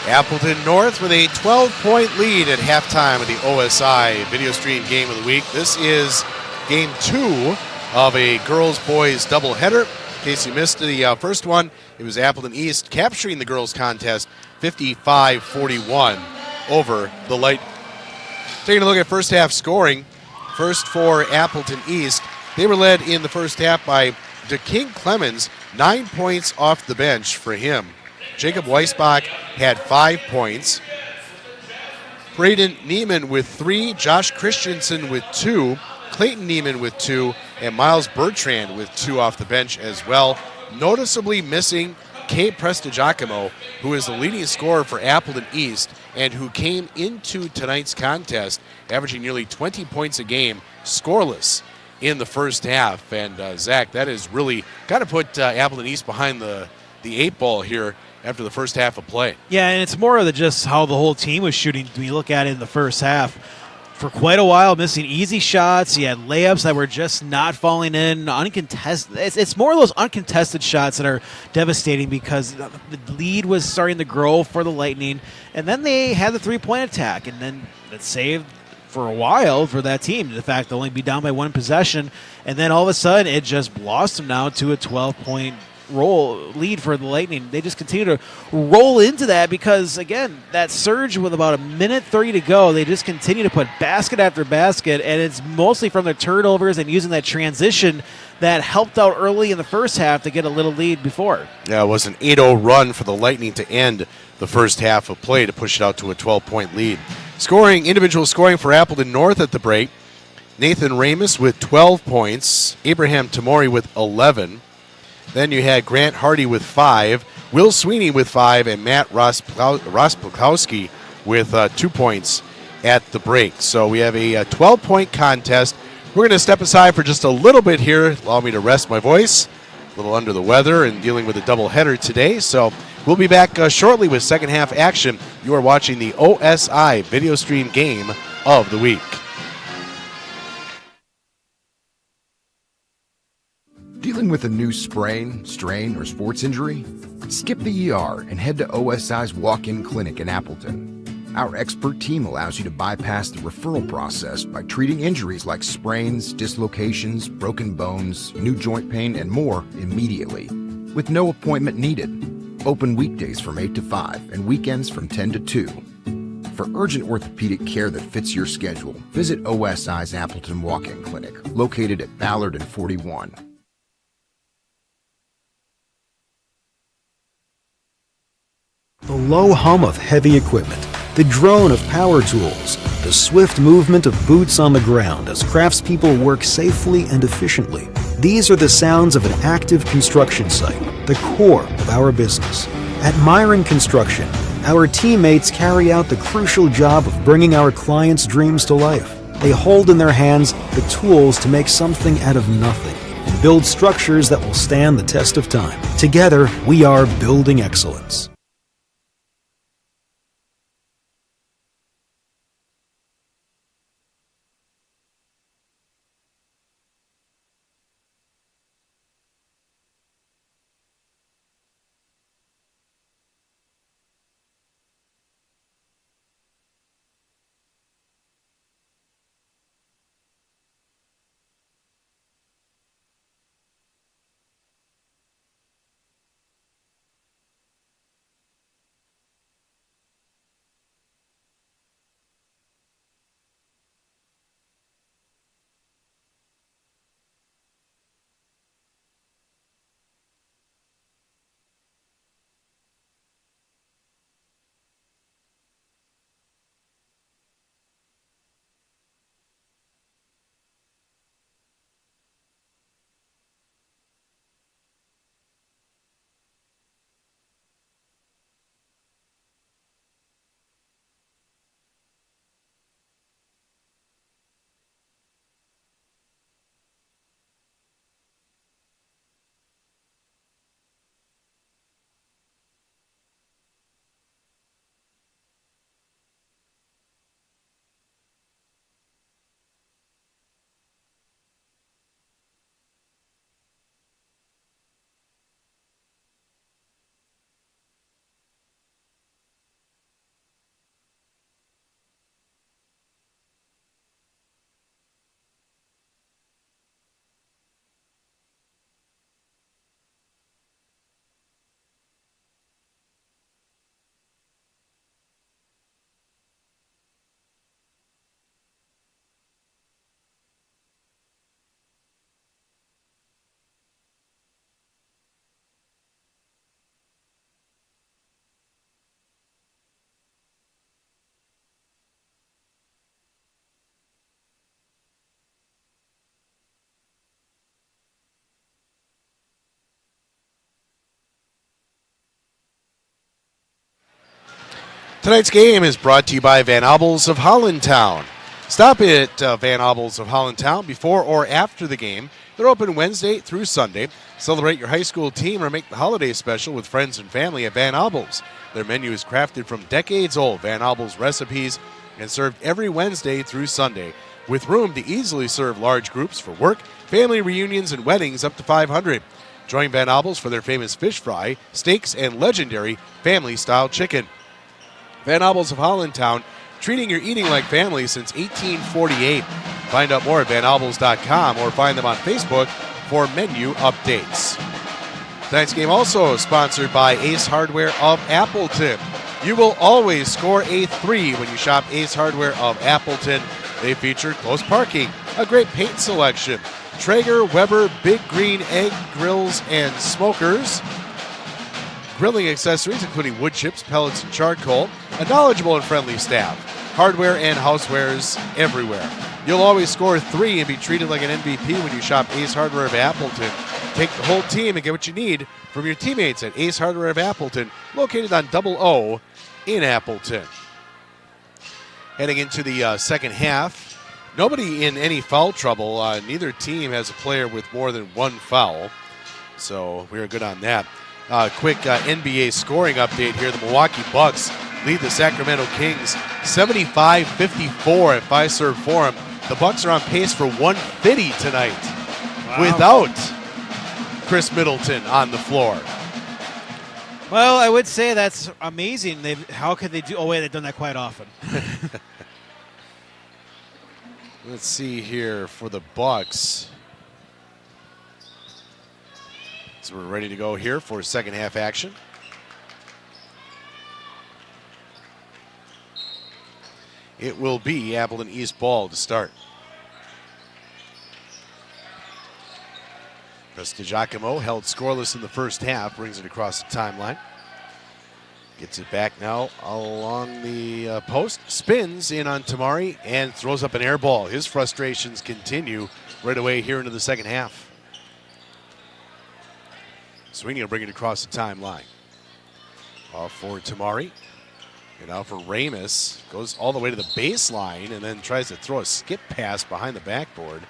Appleton North with a 12-point lead at halftime of the OSI Video Stream Game of the Week. This is Game 2 of a girls-boys doubleheader. In case you missed the first one, it was Appleton East capturing the girls' contest 55-41 over the Light. Taking a look at first half scoring, first for Appleton East. They were led in the first half by DeKing Clemens, 9 points off the bench for him. Jacob Weisbach had 5 points. Braden Neiman with 3, Josh Christensen with 2, Clayton Neiman with 2, and Miles Bertrand with 2 off the bench as well. Noticeably missing Kay Prestigiacomo, who is the leading scorer for Appleton East and who came into tonight's contest averaging nearly 20 points a game, scoreless in the first half. And Zach, that has really got to put Appleton East behind the 8 ball here after the first half of play. Yeah, and it's more of just how the whole team was shooting. When you look at it in the first half, for quite a while, missing easy shots. You had layups that were just not falling in. Uncontested. It's more of those uncontested shots that are devastating because the lead was starting to grow for the Lightning, and then they had the three-point attack, and then that saved for a while for that team. The fact to only be down by 1 possession, and then all of a sudden it just blossomed now to a 12-point lead for the Lightning. They just continue to roll into that because, again, that surge with about 1:30 to go, they just continue to put basket after basket, and it's mostly from their turnovers and using that transition that helped out early in the first half to get a little lead before. Yeah, it was an 8-0 run for the Lightning to end the first half of play to push it out to a 12-point lead. Individual scoring for Appleton North at the break. Nathan Ramus with 12 points, Abraham Tamori with 11. Then you had Grant Hardy with 5, Will Sweeney with 5, and Matt Rosplakowski with 2 points at the break. So we have a 12-point contest. We're going to step aside for just a little bit here. Allow me to rest my voice. A little under the weather and dealing with a doubleheader today. So we'll be back shortly with second half action. You are watching the OSI Video Stream Game of the Week. Dealing with a new sprain, strain, or sports injury? Skip the ER and head to OSI's walk-in clinic in Appleton. Our expert team allows you to bypass the referral process by treating injuries like sprains, dislocations, broken bones, new joint pain, and more immediately, with no appointment needed. Open weekdays from 8 to 5 and weekends from 10 to 2. For urgent orthopedic care that fits your schedule, visit OSI's Appleton Walk-In Clinic, located at Ballard and 41. The low hum of heavy equipment, the drone of power tools, the swift movement of boots on the ground as craftspeople work safely and efficiently. These are the sounds of an active construction site, the core of our business. At Myron Construction, our teammates carry out the crucial job of bringing our clients' dreams to life. They hold in their hands the tools to make something out of nothing and build structures that will stand the test of time. Together, we are building excellence. Tonight's game is brought to you by Van Obels of Hollandtown. Stop at Van Obels of Hollandtown before or after the game. They're open Wednesday through Sunday. Celebrate your high school team or make the holiday special with friends and family at Van Obels. Their menu is crafted from decades old Van Obels recipes and served every Wednesday through Sunday, with room to easily serve large groups for work, family reunions, and weddings up to 500. Join Van Obels for their famous fish fry, steaks, and legendary family-style chicken. Van Obels of Hollandtown, treating your eating like family since 1848. Find out more at vanobels.com or find them on Facebook for menu updates. Tonight's game also sponsored by Ace Hardware of Appleton. You will always score a 3 when you shop Ace Hardware of Appleton. They feature close parking, a great paint selection, Traeger, Weber, Big Green Egg grills and smokers, grilling accessories including wood chips, pellets, and charcoal, a knowledgeable and friendly staff, hardware and housewares everywhere. You'll always score 3 and be treated like an MVP when you shop Ace Hardware of Appleton. Take the whole team and get what you need from your teammates at Ace Hardware of Appleton, located on Double O in Appleton. Heading into the second half, nobody in any foul trouble. Neither team has a player with more than 1 foul, so we're good on that. Quick NBA scoring update here. The Milwaukee Bucks lead the Sacramento Kings 75-54 at Fiserv Forum. The Bucks are on pace for 150 tonight without Chris Middleton on the floor. Well, I would say that's amazing. How could they do? Oh, wait, they've done that quite often. Let's see here for the Bucks. So we're ready to go here for second half action. It will be Appleton East ball to start. Prestigiacomo held scoreless in the first half, brings it across the timeline. Gets it back now along the post, spins in on Tamari, and throws up an air ball. His frustrations continue right away here into the second half. Sweeney will bring it across the timeline. Off for Tamari. And now for Ramus. Goes all the way to the baseline and then tries to throw a skip pass behind the backboard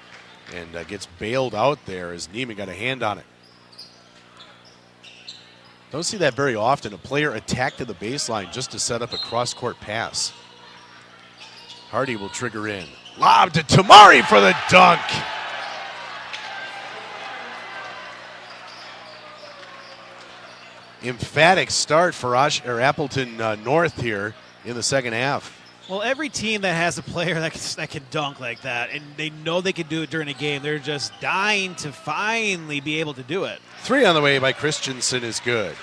and gets bailed out there as Neiman got a hand on it. Don't see that very often. A player attacked to the baseline just to set up a cross-court pass. Hardy will trigger in. Lob to Tamari for the dunk. Emphatic start for Appleton North here in the second half. Well, every team that has a player that can dunk like that, and they know they can do it during a game, they're just dying to finally be able to do it. 3 on the way by Christensen is good.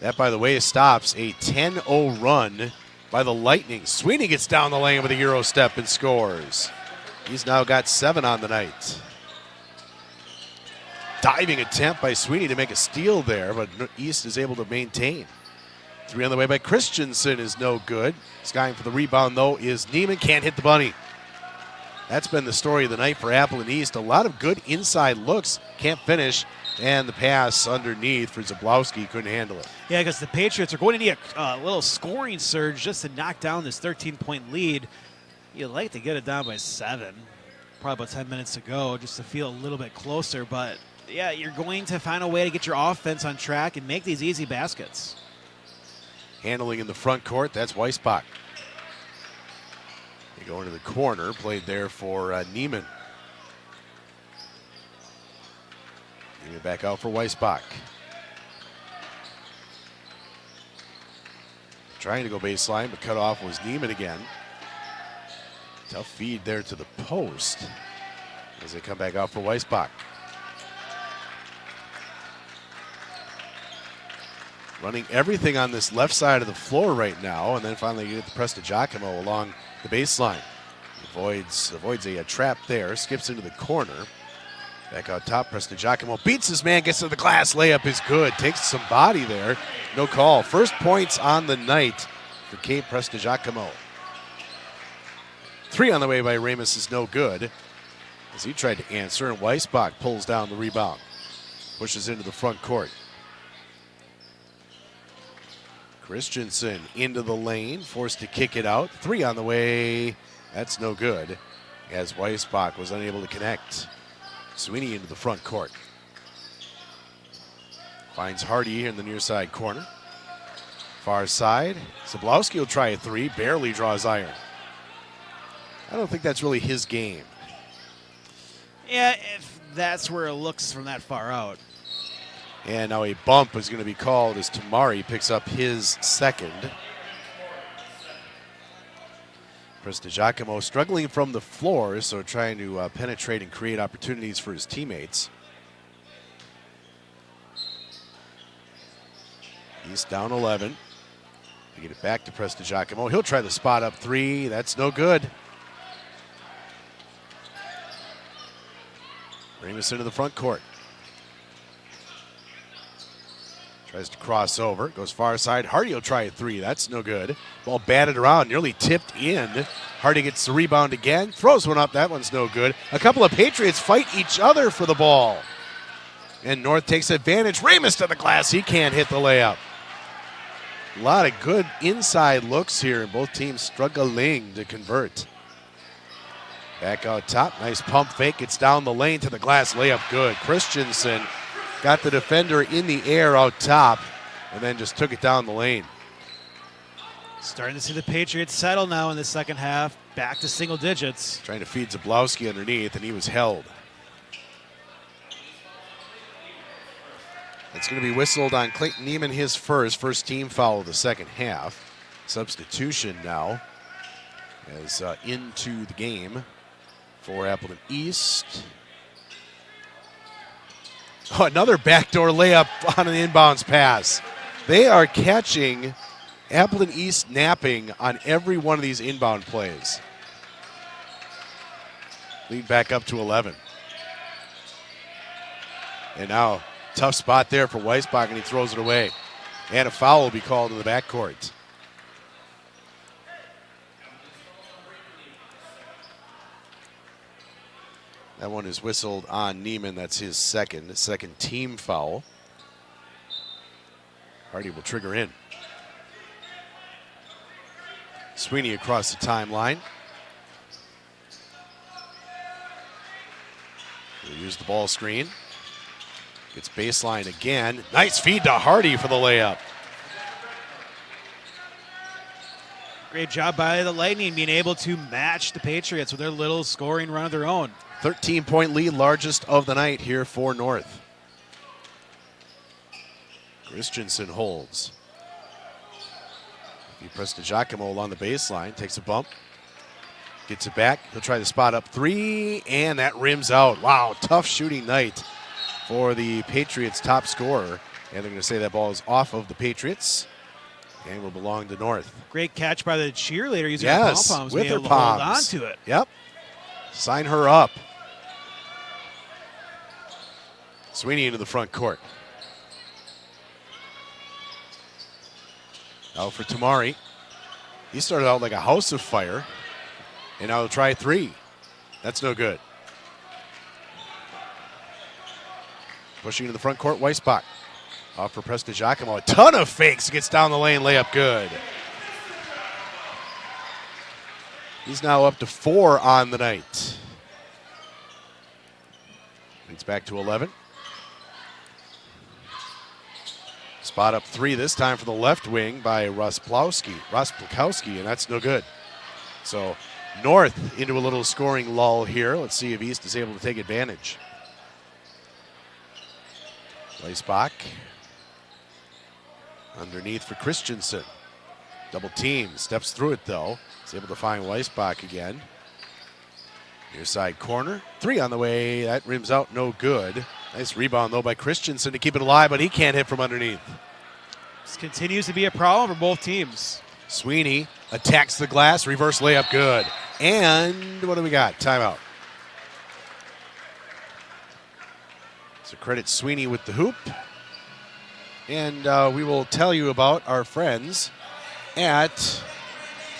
That, by the way, stops a 10-0 run by the Lightning. Sweeney gets down the lane with a Euro step and scores. He's now got 7 on the night. Diving attempt by Sweeney to make a steal there, but East is able to maintain. 3 on the way by Christensen is no good. Skying for the rebound, though, is Neiman. Can't hit the bunny. That's been the story of the night for Appleton East. A lot of good inside looks. Can't finish. And the pass underneath for Zablowski. Couldn't handle it. Yeah, because the Patriots are going to need a little scoring surge just to knock down this 13-point lead. You'd like to get it down by 7. Probably about 10 minutes to go just to feel a little bit closer. But, yeah, you're going to find a way to get your offense on track and make these easy baskets. Handling in the front court, that's Weisbach. They go into the corner, played there for Neiman. Neiman back out for Weisbach. Trying to go baseline, but cut off was Neiman again. Tough feed there to the post as they come back out for Weisbach. Running everything on this left side of the floor right now, and then finally you get the Prestigiacomo along the baseline. Avoids a trap there, skips into the corner. Back out top, Prestigiacomo beats his man, gets to the glass, layup is good. Takes some body there, no call. First points on the night for Kate Prestigiacomo. 3 on the way by Ramus is no good as he tried to answer, and Weisbach pulls down the rebound. Pushes into the front court. Christensen into the lane, forced to kick it out. 3 on the way. That's no good as Weisbach was unable to connect. Sweeney into the front court. Finds Hardy in the near side corner. Far side. Zablowski will try a 3, barely draws iron. I don't think that's really his game. Yeah, if that's where it looks from that far out. And now a bump is going to be called as Tamari picks up his second. Prestigiacomo struggling from the floor, so trying to penetrate and create opportunities for his teammates. He's down 11. They get it back to Prestigiacomo. He'll try the spot up 3. That's no good. Ramus into the front court. Tries to cross over, goes far side. Hardy will try a 3. That's no good. Ball batted around, nearly tipped in. Hardy gets the rebound again, throws one up. That one's no good. A couple of Patriots fight each other for the ball. And North takes advantage. Ramus to the glass. He can't hit the layup. A lot of good inside looks here, and both teams struggling to convert. Back out top. Nice pump fake. Gets down the lane to the glass. Layup good. Christensen got the defender in the air out top and then just took it down the lane. Starting to see the Patriots settle now in the second half. Back to single digits. Trying to feed Zablowski underneath, and he was held. It's going to be whistled on Clayton Neiman, his first team foul of the second half. Substitution now as into the game for Appleton East. Oh, another backdoor layup on an inbounds pass. They are catching Appleton East napping on every one of these inbound plays. Lead back up to 11. And now, tough spot there for Weisbach, and he throws it away. And a foul will be called in the backcourt. That one is whistled on Neiman. That's his second team foul. Hardy will trigger in. Sweeney across the timeline. He'll use the ball screen. Gets baseline again. Nice feed to Hardy for the layup. Great job by the Lightning being able to match the Patriots with their little scoring run of their own. 13-point lead, largest of the night here for North. Christensen holds. Giacomo along the baseline, takes a bump, gets it back. He'll try the spot up three, and that rims out. Wow, tough shooting night for the Patriots' top scorer. And they're going to say that ball is off of the Patriots and will belong to North. Great catch by the cheerleader using her pom-poms. With her able to hold palms. on to it. Yep. Sign her up. Sweeney into the front court. Now for Tamari. He started out like a house of fire. And now he'll try three. That's no good. Pushing into the front court, Weisbach. Off for Giacomo. A ton of fakes. Gets down the lane, layup good. He's now up to 4 on the night. Leads back to 11. Spot up 3 this time for the left wing by Rosplowski, and that's no good. So North into a little scoring lull here. Let's see if East is able to take advantage. Weisbach underneath for Christensen. Double team, steps through it though. He's able to find Weisbach again. Near side corner, 3 on the way. That rims out, no good. Nice rebound though by Christensen to keep it alive, but he can't hit from underneath. This continues to be a problem for both teams. Sweeney attacks the glass, reverse layup, good. And what do we got? Timeout. So credit Sweeney with the hoop. And we will tell you about our friends at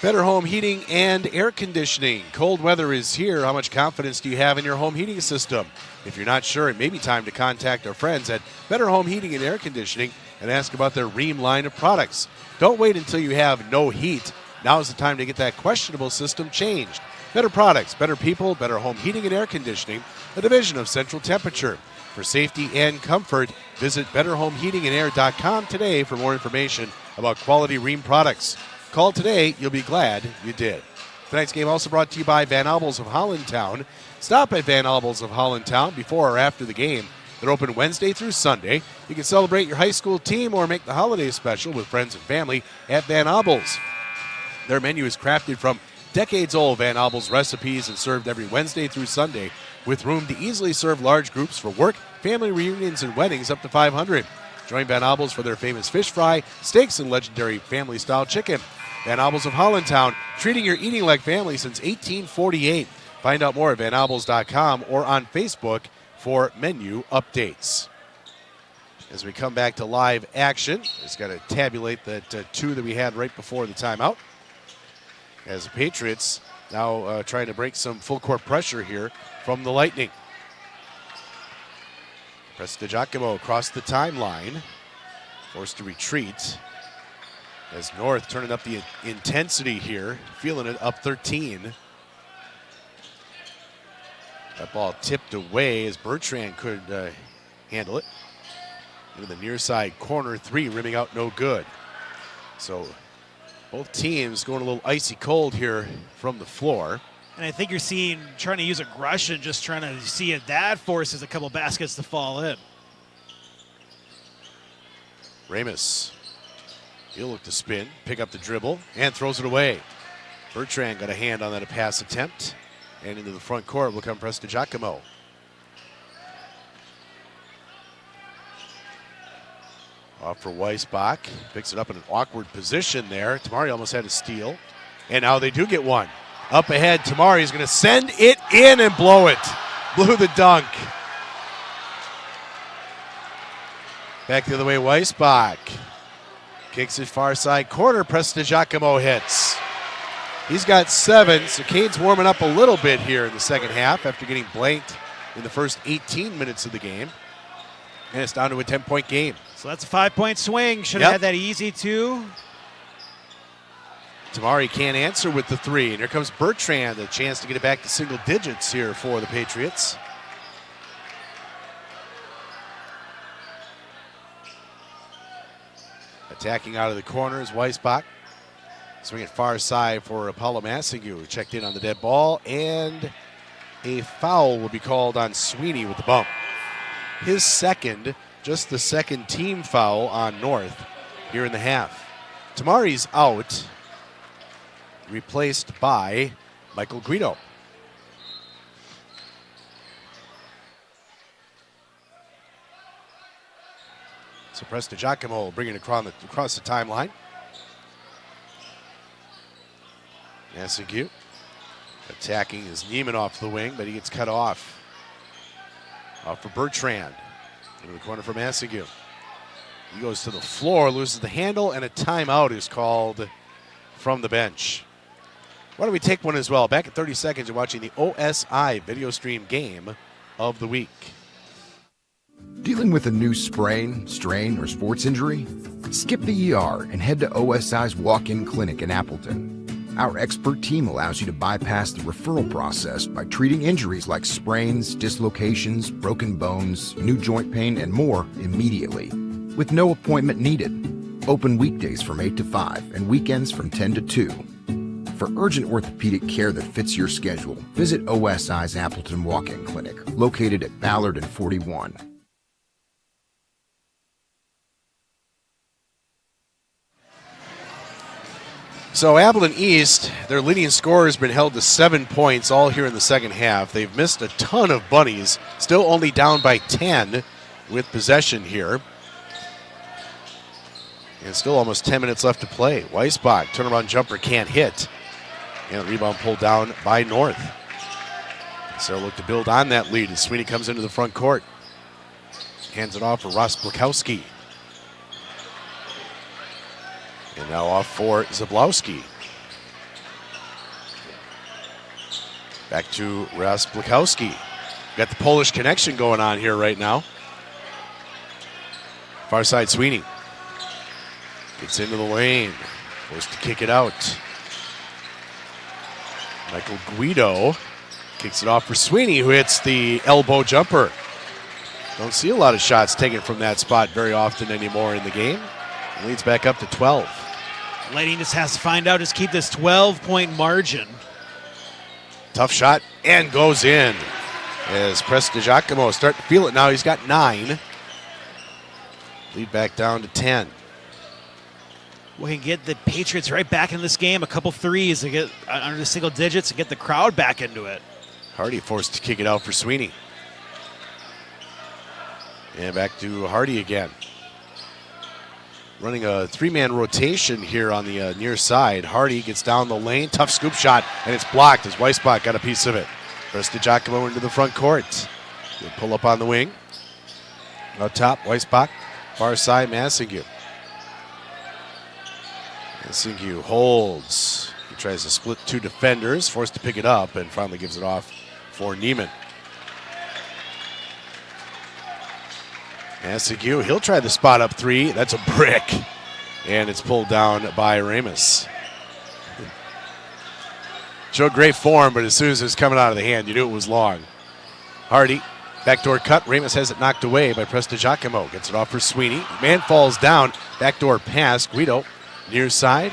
Better Home Heating and Air Conditioning. Cold weather is here. How much confidence do you have in your home heating system? If you're not sure, it may be time to contact our friends at Better Home Heating and Air Conditioning and ask about their Rheem line of products. Don't wait until you have no heat. Now is the time to get that questionable system changed. Better products, better people, Better Home Heating and Air Conditioning, a division of Central Temperature. For safety and comfort, visit BetterHomeHeatingandAir.com today for more information about quality Rheem products. Call today, you'll be glad you did. Tonight's game also brought to you by Van Albels of Hollandtown. Stop at Van Albels of Hollandtown before or after the game. They're open Wednesday through Sunday. You can celebrate your high school team or make the holiday special with friends and family at Van Albels. Their menu is crafted from decades-old Van Albels recipes and served every Wednesday through Sunday with room to easily serve large groups for work, family reunions, and weddings up to 500. Join Van Albels for their famous fish fry, steaks, and legendary family-style chicken. Van Albels of Hollandtown, treating your eating like family since 1848. Find out more at vanalbels.com or on Facebook for menu updates. As we come back to live action, just got to tabulate that 2 that we had right before the timeout. As the Patriots now trying to break some full court pressure here from the Lightning. Giacomo across the timeline, forced to retreat. As North turning up the intensity here, feeling it up 13. That ball tipped away as Bertrand could handle it. Into the near side corner, 3 rimming out, no good. So both teams going a little icy cold here from the floor. And I think you're seeing trying to use aggression, just trying to see if that forces a couple baskets to fall in. Ramus, he'll look to spin, pick up the dribble, and throws it away. Bertrand got a hand on that pass attempt, and into the front court will come Prestigiacomo. Off for Weisbach, picks it up in an awkward position there. Tamari almost had a steal, and now they do get one. Up ahead, Tamari's going to send it in and blow it. Blew the dunk. Back the other way, Weisbach. Kicks it far side corner, Prestigiacomo hits. He's got 7, so Cade's warming up a little bit here in the second half after getting blanked in the first 18 minutes of the game. And it's down to a 10-point game. So that's a 5-point swing. Should have had that easy, too. Tamari can't answer with the 3. And here comes Bertrand, a chance to get it back to single digits here for the Patriots. Attacking out of the corner is Weisbach. Swinging far side for Apollo Massingu, who checked in on the dead ball. And a foul will be called on Sweeney with the bump. His second, just the second team foul on North here in the half. Tamari's out, replaced by Michael Guido. So Prestigiacomo bringing it across the timeline. Massingu attacking is Neiman off the wing, but he gets cut off. Off for Bertrand. Into the corner for Massingu. He goes to the floor, loses the handle, and a timeout is called from the bench. Why don't we take one as well? Back at 30 seconds, you're watching the OSI video stream game of the week. Dealing with a new sprain, strain, or sports injury? Skip the ER and head to OSI's walk-in clinic in Appleton. Our expert team allows you to bypass the referral process by treating injuries like sprains, dislocations, broken bones, new joint pain, and more immediately, with no appointment needed. Open weekdays from 8 to 5 and weekends from 10 to 2. For urgent orthopedic care that fits your schedule, visit OSI's Appleton Walk-In Clinic, located at Ballard and 41. So Appleton East, their leading scorer has been held to 7 points all here in the second half. They've missed a ton of bunnies, still only down by 10 with possession here. And still almost 10 minutes left to play. Weisbach, turnaround jumper can't hit. And the rebound pulled down by North. So look to build on that lead as Sweeney comes into the front court. Hands it off for Ross Blakowski. And now off for Zablowski. Back to Ross Blakowski. Got the Polish connection going on here right now. Far side Sweeney. Gets into the lane. Forced to kick it out. Michael Guido kicks it off for Sweeney, who hits the elbow jumper. Don't see a lot of shots taken from that spot very often anymore in the game. Leads back up to 12. Lighting just has to find out, just keep this 12-point margin. Tough shot and goes in. As Prestigiacomo start to feel it now. He's got 9. Lead back down to 10. We can get the Patriots right back in this game. A couple threes to get under the single digits and get the crowd back into it. Hardy forced to kick it out for Sweeney. And back to Hardy again. Running a 3-man rotation here on the near side. Hardy gets down the lane. Tough scoop shot, and it's blocked as Weisbach got a piece of it. Prestigiacomo into the front court. He'll pull up on the wing. Up top, Weisbach. Far side, Massingu. Massingu holds. He tries to split 2 defenders, forced to pick it up, and finally gives it off for Neiman. Massingu, he'll try the spot up 3. That's a brick. And it's pulled down by Ramus. Showed great form, but as soon as it was coming out of the hand, you knew it was long. Hardy, backdoor cut. Ramus has it knocked away by Prestigiacomo. Gets it off for Sweeney. Man falls down. Backdoor pass. Guido, near side.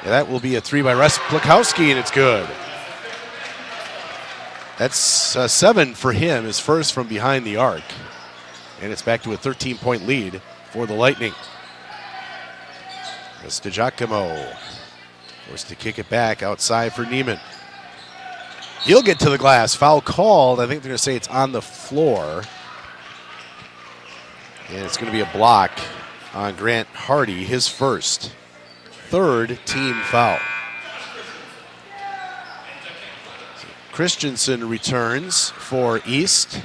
Yeah, that will be a 3 by Russ Blakowski, and it's good. That's 7 for him, his first from behind the arc. And it's back to a 13-point lead for the Lightning. Giacomo forced to kick it back outside for Neiman. He'll get to the glass. Foul called. I think they're going to say it's on the floor. And it's going to be a block on Grant Hardy, his first. Third team foul. Christensen returns for East,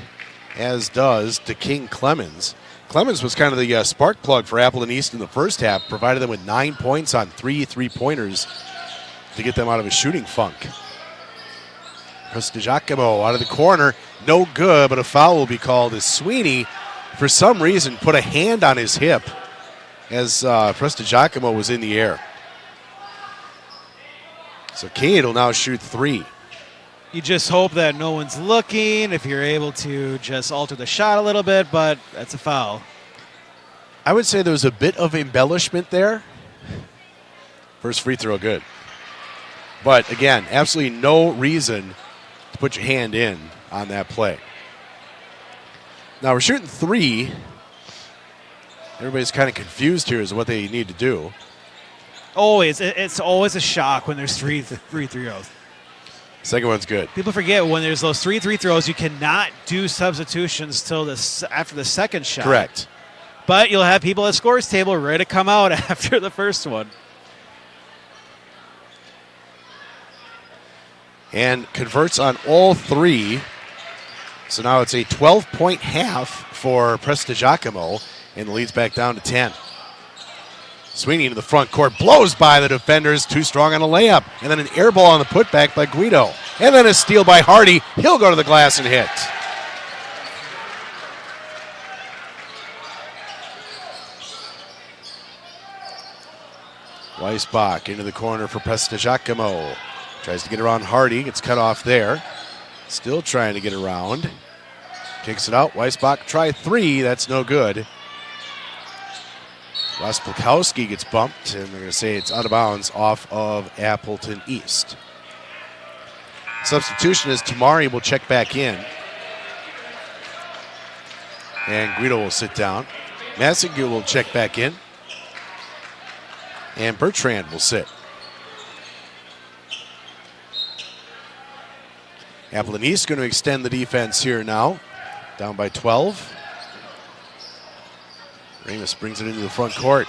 as does DeKing Clemens. Clemens was kind of the spark plug for Appleton East in the first half, provided them with 9 points on 3 3-pointers to get them out of a shooting funk. Giacomo out of the corner, no good, but a foul will be called as Sweeney, for some reason, put a hand on his hip as Giacomo was in the air. So Cade will now shoot 3. You just hope that no one's looking, if you're able to just alter the shot a little bit, but that's a foul. I would say there was a bit of embellishment there. First free throw, good. But again, absolutely no reason to put your hand in on that play. Now we're shooting 3. Everybody's kind of confused here as to what they need to do. It's always a shock when there's three free throws. Second one's good. People forget when there's those 3 free throws, you cannot do substitutions till after the second shot. Correct. But you'll have people at scores table ready to come out after the first one. And converts on all 3. So now it's a 12-point half for Giacomo, and the lead's back down to 10. Sweeney into the front court, blows by the defenders, too strong on a layup. And then an air ball on the putback by Guido. And then a steal by Hardy. He'll go to the glass and hit. Weisbach into the corner for Giacomo. Tries to get around Hardy, gets cut off there. Still trying to get around. Kicks it out, Weisbach try 3, that's no good. Ross Plakowski gets bumped, and they're going to say it's out of bounds off of Appleton East. Substitution is Tamari will check back in. And Guido will sit down. Massague will check back in. And Bertrand will sit. Appleton East going to extend the defense here now. Down by 12. Ramus brings it into the front court.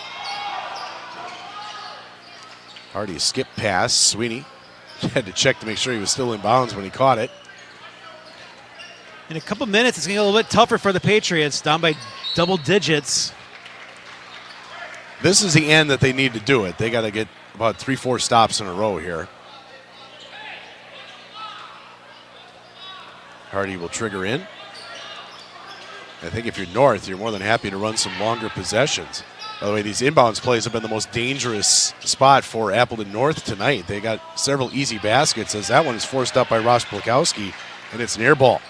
Hardy skip pass. Sweeney had to check to make sure he was still in bounds when he caught it. In a couple minutes, it's going to get a little bit tougher for the Patriots, down by double digits. This is the end that they need to do it. They got to get about 3-4 stops in a row here. Hardy will trigger in. I think if you're North, you're more than happy to run some longer possessions. By the way, these inbounds plays have been the most dangerous spot for Appleton North tonight. They got several easy baskets as that one is forced up by Ross Plakowski, and it's an air ball.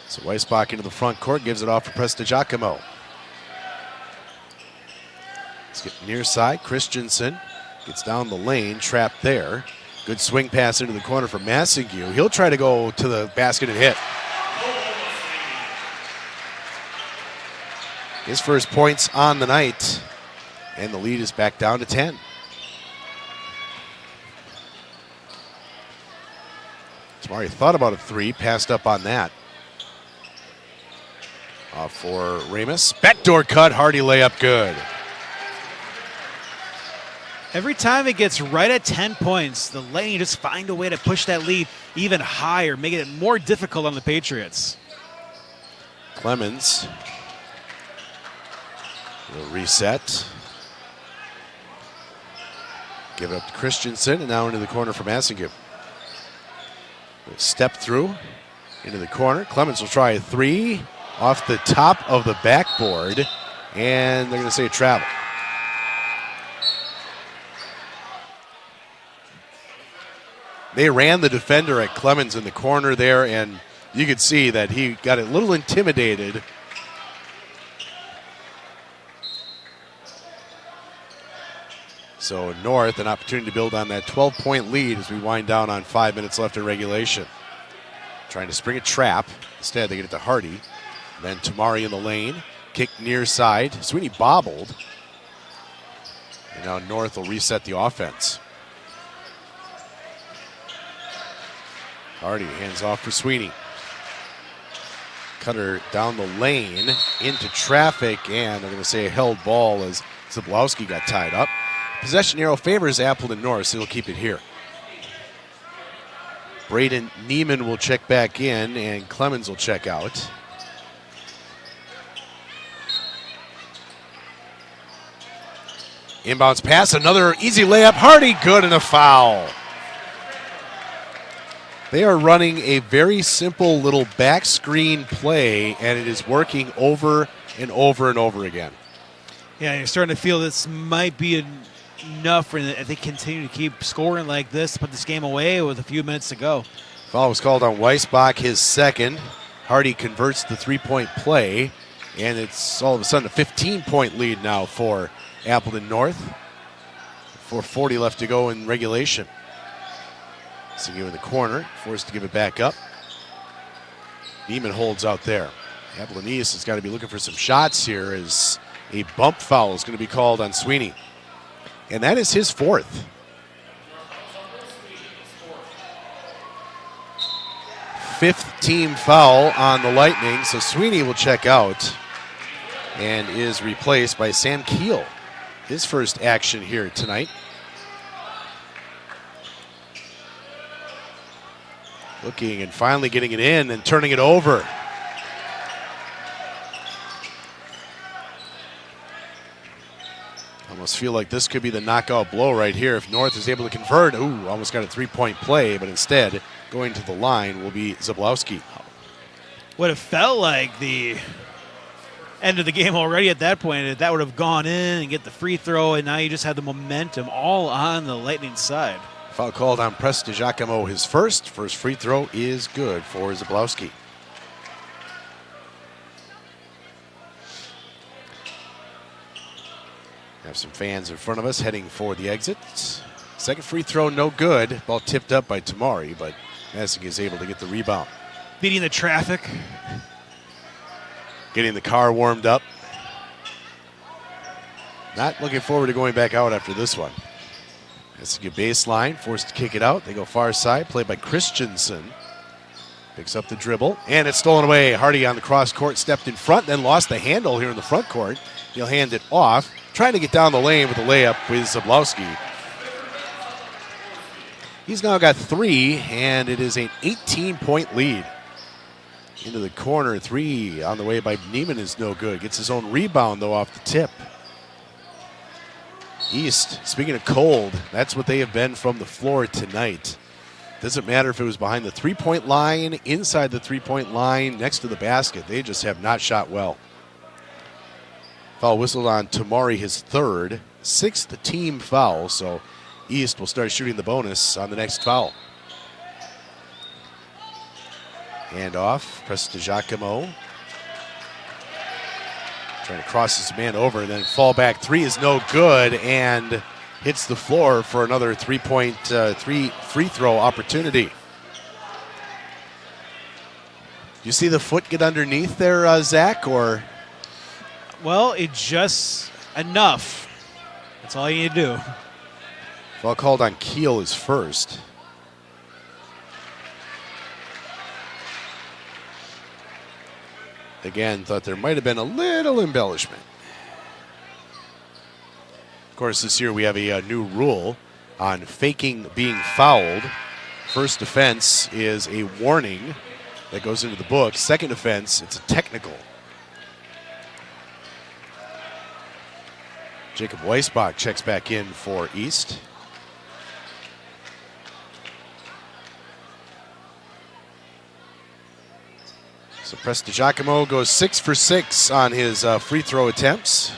So Weisbach into the front court, gives it off for Giacomo. Let's get near side. Christensen gets down the lane, trapped there. Good swing pass into the corner for Massague. He'll try to go to the basket and hit. His first points on the night, and the lead is back down to 10. Tamari thought about a 3, passed up on that. Off for Ramus. Backdoor cut, Hardy layup, good. Every time it gets right at 10 points, the Lane just find a way to push that lead even higher, making it more difficult on the Patriots. Clemens will reset. Give it up to Christensen, and now into the corner for Massague. Step through into the corner. Clemens will try a 3 off the top of the backboard, and they're going to say travel. They ran the defender at Clemens in the corner there, and you could see that he got a little intimidated. So North, an opportunity to build on that 12-point lead as we wind down on 5 minutes left in regulation. Trying to spring a trap. Instead, they get it to Hardy. Then Tamari in the lane. Kick near side. Sweeney bobbled. And now North will reset the offense. Hardy hands off for Sweeney. Cutter down the lane into traffic, and they're going to say a held ball as Zablowski got tied up. Possession arrow favors Appleton North, so he'll keep it here. Braden Neiman will check back in, and Clemens will check out. Inbounds pass, another easy layup. Hardy, good, and a foul. They are running a very simple little back screen play, and it is working over and over and over again. Yeah, you're starting to feel this might be enough for if they continue to keep scoring like this to put this game away with a few minutes to go. Foul was called on Weisbach, his second. Hardy converts the three-point play, and it's all of a sudden a 15-point lead now for Appleton North. 4:40 left to go in regulation. Singu in the corner, forced to give it back up. Neiman holds out there. Appleton East has got to be looking for some shots here as a bump foul is going to be called on Sweeney. And that is his fourth. Fifth team foul on the Lightning, so Sweeney will check out and is replaced by Sam Keel. His first action here tonight. Looking and finally getting it in and turning it over. Almost feel like this could be the knockout blow right here if North is able to convert. Ooh, almost got a three-point play, but instead going to the line will be Zablowski. Would have felt like the end of the game already at that point. That would have gone in and get the free throw, and now you just have the momentum all on the Lightning side. Foul called on Prestigiacomo, his first. First free throw is good for Zablowski. Have some fans in front of us heading for the exit. Second free throw, no good. Ball tipped up by Tamari, but Messing is able to get the rebound. Beating the traffic. Getting the car warmed up. Not looking forward to going back out after this one. That's a good baseline, forced to kick it out. They go far side, played by Christensen. Picks up the dribble, and it's stolen away. Hardy on the cross court, stepped in front, then lost the handle here in the front court. He'll hand it off, trying to get down the lane with a layup with Zablowski. He's now got three, and it is an 18-point lead. Into the corner, three on the way by Neiman is no good. Gets his own rebound, though, off the tip. East, speaking of cold, that's what they have been from the floor tonight. Doesn't matter if it was behind the three-point line, inside the three-point line, next to the basket. They just have not shot well. Foul whistled on Tamari, his third, sixth team foul, so East will start shooting the bonus on the next foul. Hand off, Prestigiacomo. Trying to cross his man over and then fall back. Three is no good and hits the floor for another three free throw opportunity. You see the foot get underneath there, Zach, or? Well, it just enough. That's all you need to do. Foul called on Keel is first. Again, thought there might have been a little embellishment. Of course, this year we have a new rule on faking being fouled. First offense is a warning that goes into the book. Second offense, it's a technical. Jacob Weisbach checks back in for East. So Prestigiacomo goes 6 for 6 on his free throw attempts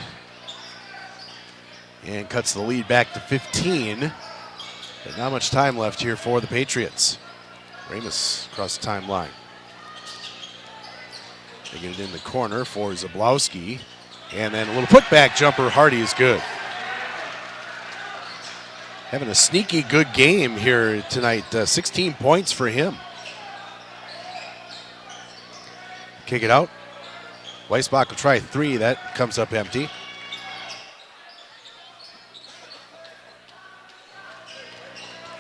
and cuts the lead back to 15. But not much time left here for the Patriots. Ramus across the timeline. They get it in the corner for Zablowski. And then a little putback jumper. Hardy is good. Having a sneaky good game here tonight. 16 points for him. Kick it out. Weisbach will try three. That comes up empty.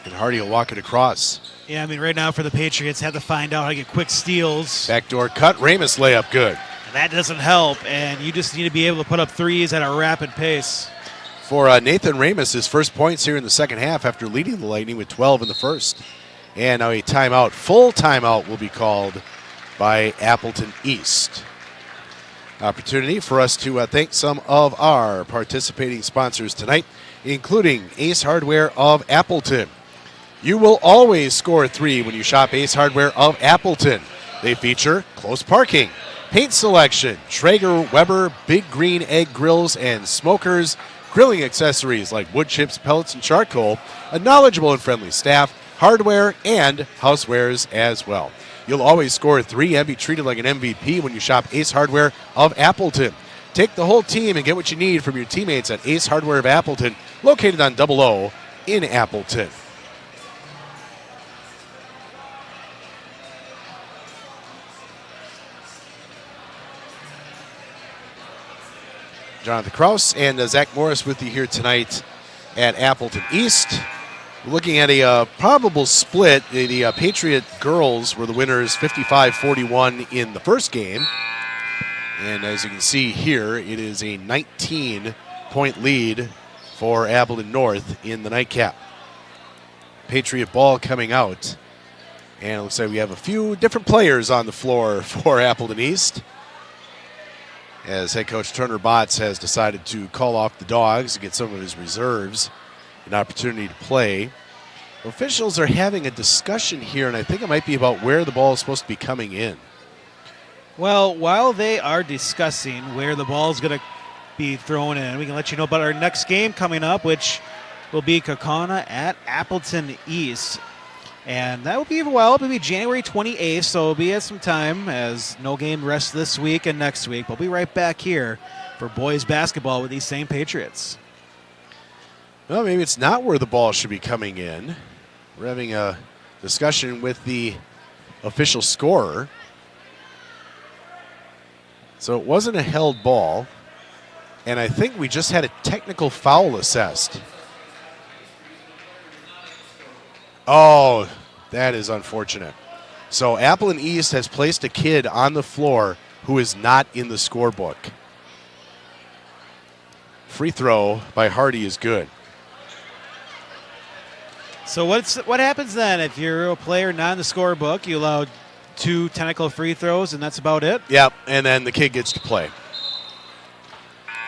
And Hardy will walk it across. Yeah, I mean, right now for the Patriots, have to find out how to get quick steals. Backdoor cut, Ramus layup good. And that doesn't help, and you just need to be able to put up threes at a rapid pace. For Nathan Ramus, his first points here in the second half after leading the Lightning with 12 in the first. And now a timeout, full timeout will be called by Appleton East. Opportunity for us to thank some of our participating sponsors tonight, including Ace Hardware of Appleton. You will always score 3 when you shop Ace Hardware of Appleton. They feature close parking, paint selection, Traeger, Weber, Big Green Egg grills and smokers, grilling accessories like wood chips, pellets, and charcoal, a knowledgeable and friendly staff, hardware, and housewares as well. You'll always score 3 and be treated like an MVP when you shop Ace Hardware of Appleton. Take the whole team and get what you need from your teammates at Ace Hardware of Appleton, located on Double O in Appleton. Jonathan Kraus and Zach Morris with you here tonight at Appleton East. Looking at a probable split. The Patriot girls were the winners 55-41 in the first game. And as you can see here, it is a 19-point lead for Appleton North in the nightcap. Patriot ball coming out. And it looks like we have a few different players on the floor for Appleton East, as head coach Turner Botts has decided to call off the Dogs to get some of his reserves an opportunity to play. Officials are having a discussion here, and I think it might be about where the ball is supposed to be coming in. Well, while they are discussing where the ball is going to be thrown in, we can let you know about our next game coming up, which will be Kaukauna at Appleton East. And that will be, well, it'll be January 28th, so it'll be at some time, as no game rests this week and next week. We'll be right back here for boys basketball with these same Patriots. Well, maybe it's not where the ball should be coming in. We're having a discussion with the official scorer. So it wasn't a held ball, and I think we just had a technical foul assessed. Oh, that is unfortunate. So Appleton East has placed a kid on the floor who is not in the scorebook. Free throw by Hardy is good. So what happens then if you're a player not in the scorebook? You allow 2 technical free throws, and that's about it? Yep, and then the kid gets to play.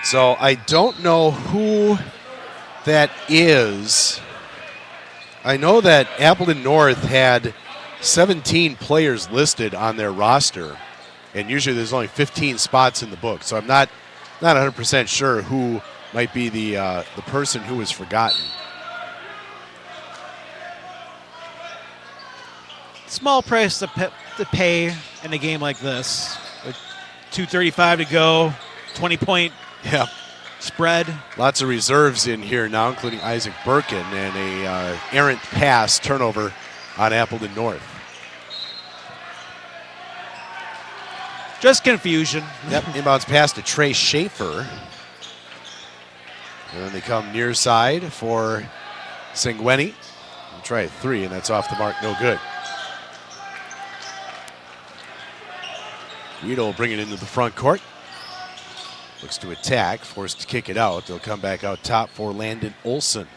So I don't know who that is. I know that Appleton North had 17 players listed on their roster, and usually there's only 15 spots in the book. So I'm not 100% sure who might be the person who was forgotten. Small price to pay in a game like this. With 2:35 to go, 20-point spread. Lots of reserves in here now, including Isaac Birkin, and a errant pass turnover on Appleton North. Just confusion. Yep, inbounds pass to Trey Schaefer. And then they come near side for Singweni. Try a 3, and that's off the mark, no good. Guido will bring it into the front court. Looks to attack, forced to kick it out. They'll come back out top for Landon Olson.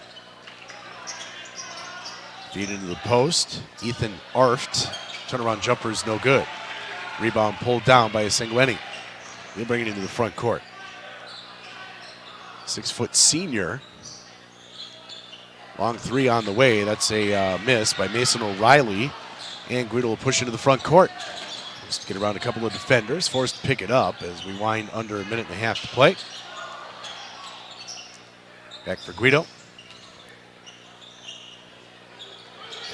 Feed into the post. Ethan Arft. Turnaround jumper is no good. Rebound pulled down by Singweni. He'll bring it into the front court. 6-foot senior. Long 3 on the way. That's a miss by Mason O'Reilly. And Guido will push into the front court. Just get around a couple of defenders, forced to pick it up as we wind under a minute and a half to play. Back for Guido.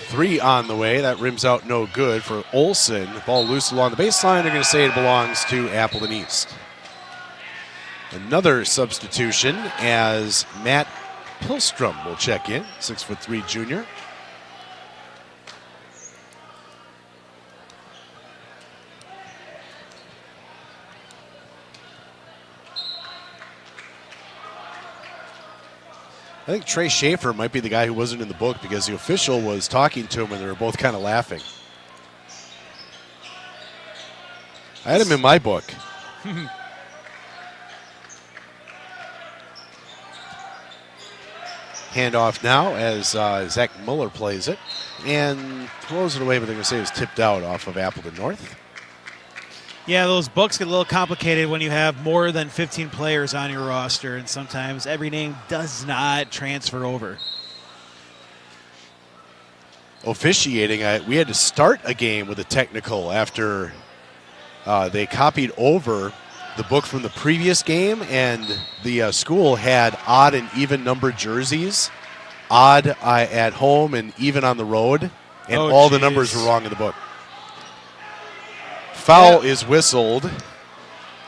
3 on the way. That rims out no good for Olson. Ball loose along the baseline. They're going to say it belongs to Appleton East. Another substitution as Matt Pilstrom will check in, 6'3" junior. I think Trey Schaefer might be the guy who wasn't in the book because the official was talking to him and they were both kind of laughing. I had him in my book. Handoff now as Zach Muller plays it and throws it away, but they're going to say it was tipped out off of Appleton North. Yeah, those books get a little complicated when you have more than 15 players on your roster, and sometimes every name does not transfer over. Officiating, we had to start a game with a technical after they copied over the book from the previous game, and the school had odd and even numbered jerseys, odd at home and even on the road, and all the numbers were wrong in the book. Foul is whistled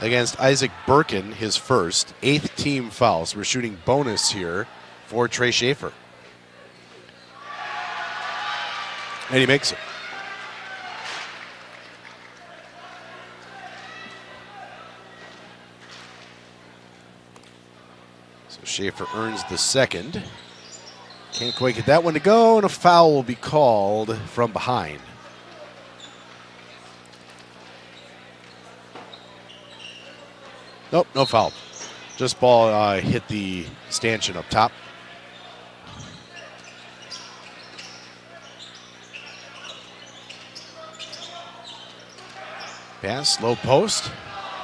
against Isaac Birkin, his first, 8th team foul. So we're shooting bonus here for Trey Schaefer. And he makes it. So Schaefer earns the second. Can't quite get that one to go, and a foul will be called from behind. Nope, no foul. Just ball hit the stanchion up top. Pass, low post.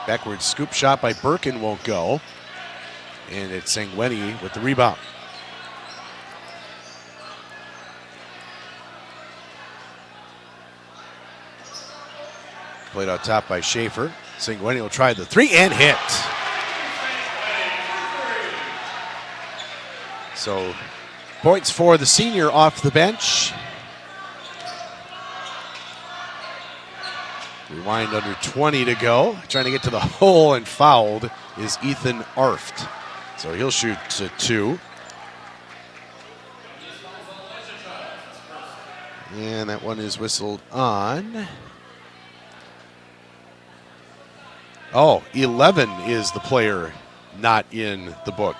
Backward scoop shot by Birkin won't go. And it's Sangweni with the rebound. Played out top by Schaefer. Sangweni will try the three and hit. So points for the senior off the bench. Rewind under 20 to go. Trying to get to the hole and fouled is Ethan Arft. So he'll shoot to 2. And that one is whistled on. 11 is the player not in the book.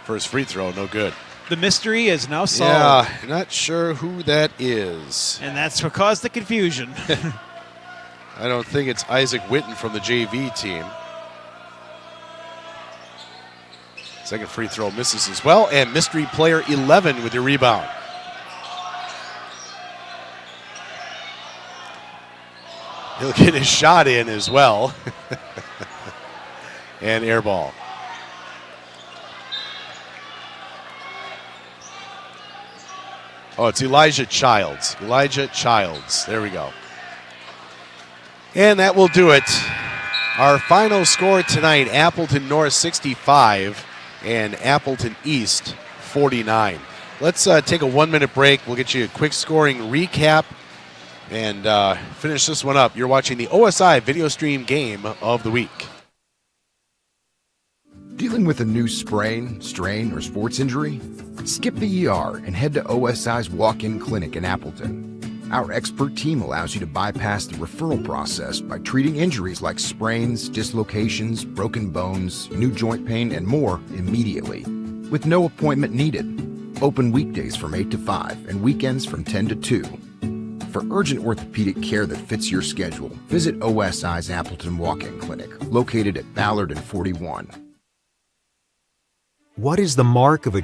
First free throw, no good. The mystery is now solved. Yeah, not sure who that is. And that's what caused the confusion. I don't think it's Isaac Witten from the JV team. Second free throw misses as well, and mystery player 11 with your rebound. He'll get his shot in as well. And air ball. Oh, it's Elijah Childs. Elijah Childs. There we go. And that will do it. Our final score tonight, Appleton North 65 and Appleton East 49. Let's take a 1-minute break. We'll get you a quick scoring recap and finish this one up. You're watching the OSI video stream game of the week. Dealing with a new sprain, strain, or sports injury? Skip the ER and head to OSI's walk-in clinic in Appleton. Our expert team allows you to bypass the referral process by treating injuries like sprains, dislocations, broken bones, new joint pain, and more immediately, with no appointment needed. Open weekdays from 8 to 5 and weekends from 10 to 2. For urgent orthopedic care that fits your schedule, visit OSI's Appleton Walk-In Clinic, located at Ballard and 41. What is the mark of a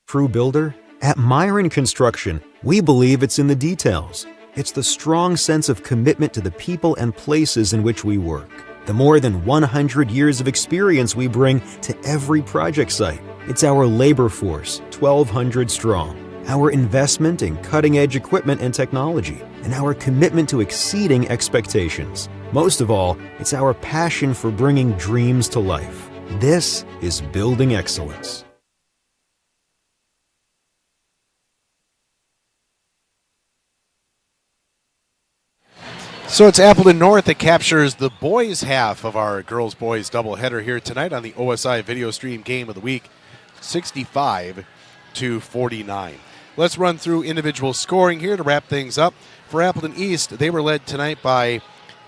true builder? At Myron Construction, we believe it's in the details. It's the strong sense of commitment to the people and places in which we work. The more than 100 years of experience we bring to every project site. It's our labor force, 1,200 strong. Our investment in cutting-edge equipment and technology. And our commitment to exceeding expectations. Most of all, it's our passion for bringing dreams to life. This is building excellence. So it's Appleton North that captures the boys' half of our girls-boys doubleheader here tonight on the OSI video stream game of the week, 65-49. Let's run through individual scoring here to wrap things up. For Appleton East, they were led tonight by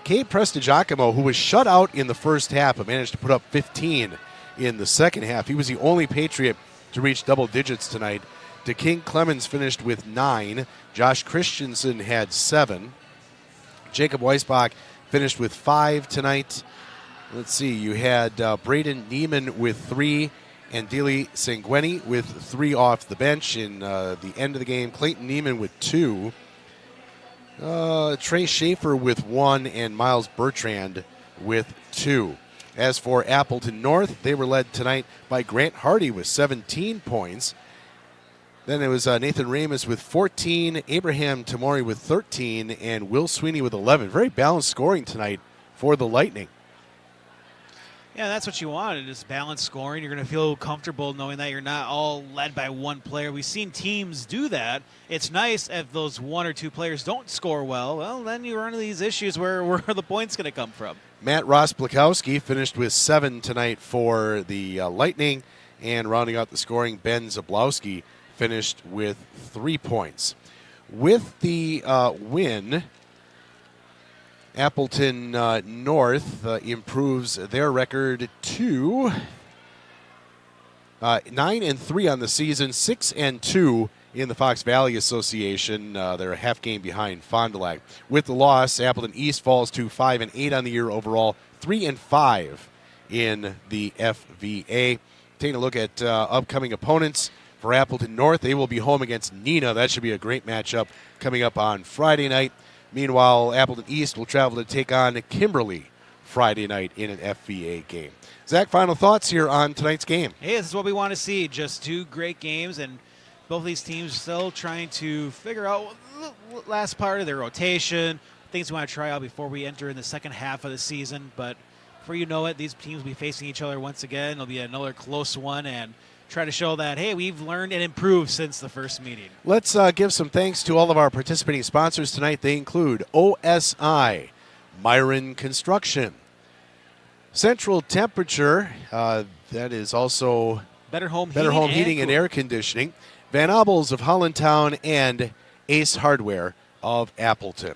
Cade Prestigiacomo, who was shut out in the first half, but managed to put up 15 in the second half. He was the only Patriot to reach double digits tonight. DeKing Clemens finished with 9. Josh Christensen had 7. Jacob Weisbach finished with 5 tonight. Let's see, you had Braden Neiman with 3 and Dili Sanguini with 3 off the bench in the end of the game. Clayton Neiman with 2. Trey Schaefer with 1 and Miles Bertrand with 2. As for Appleton North, they were led tonight by Grant Hardy with 17 points. Then it was Nathan Ramus with 14, Abraham Tamori with 13, and Will Sweeney with 11. Very balanced scoring tonight for the Lightning. Yeah, that's what you want. Just balanced scoring. You're going to feel comfortable knowing that you're not all led by one player. We've seen teams do that. It's nice if those 1 or 2 players don't score well. Well, then you run into these issues where are the points going to come from? Matt Rosplakowski finished with 7 tonight for the Lightning, and rounding out the scoring, Ben Zablowski finished with 3 points. With the win, Appleton North improves their record to 9-3 on the season, 6-2 in the Fox Valley Association. They're a half game behind Fond du Lac. With the loss, Appleton East falls to 5-8 on the year overall, 3-5 in the FVA. Taking a look at upcoming opponents for Appleton North, they will be home against Neenah. That should be a great matchup coming up on Friday night. Meanwhile, Appleton East will travel to take on Kimberly Friday night in an FVA game. Zach, final thoughts here on tonight's game? Hey, this is what we want to see. Just 2 great games, and both of these teams still trying to figure out the last part of their rotation, things we want to try out before we enter in the second half of the season. But before you know it, these teams will be facing each other once again. It'll be another close one, and try to show that, hey, we've learned and improved since the first meeting. Let's give some thanks to all of our participating sponsors tonight. They include OSI, Myron Construction, Central Temperature, that is also Better Home Heating and Air Conditioning, Van Obels of Hollandtown, and Ace Hardware of Appleton.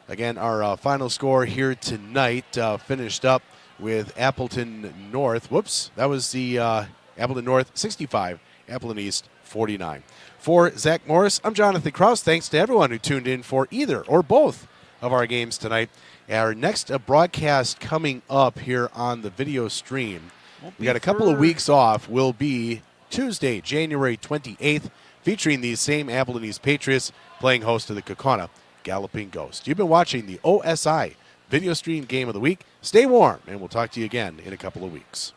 Again, our final score here tonight finished up with Appleton North. Whoops, that was the Appleton North 65, Appleton East 49. For Zach Morris, I'm Jonathan Kraus. Thanks to everyone who tuned in for either or both of our games tonight. Our next broadcast coming up here on the video stream, we got a couple of weeks off, will be Tuesday, January 28th, featuring these same Appleton East Patriots playing host to the Kaukauna Galloping Ghost. You've been watching the OSI video stream game of the week. Stay warm, and we'll talk to you again in a couple of weeks.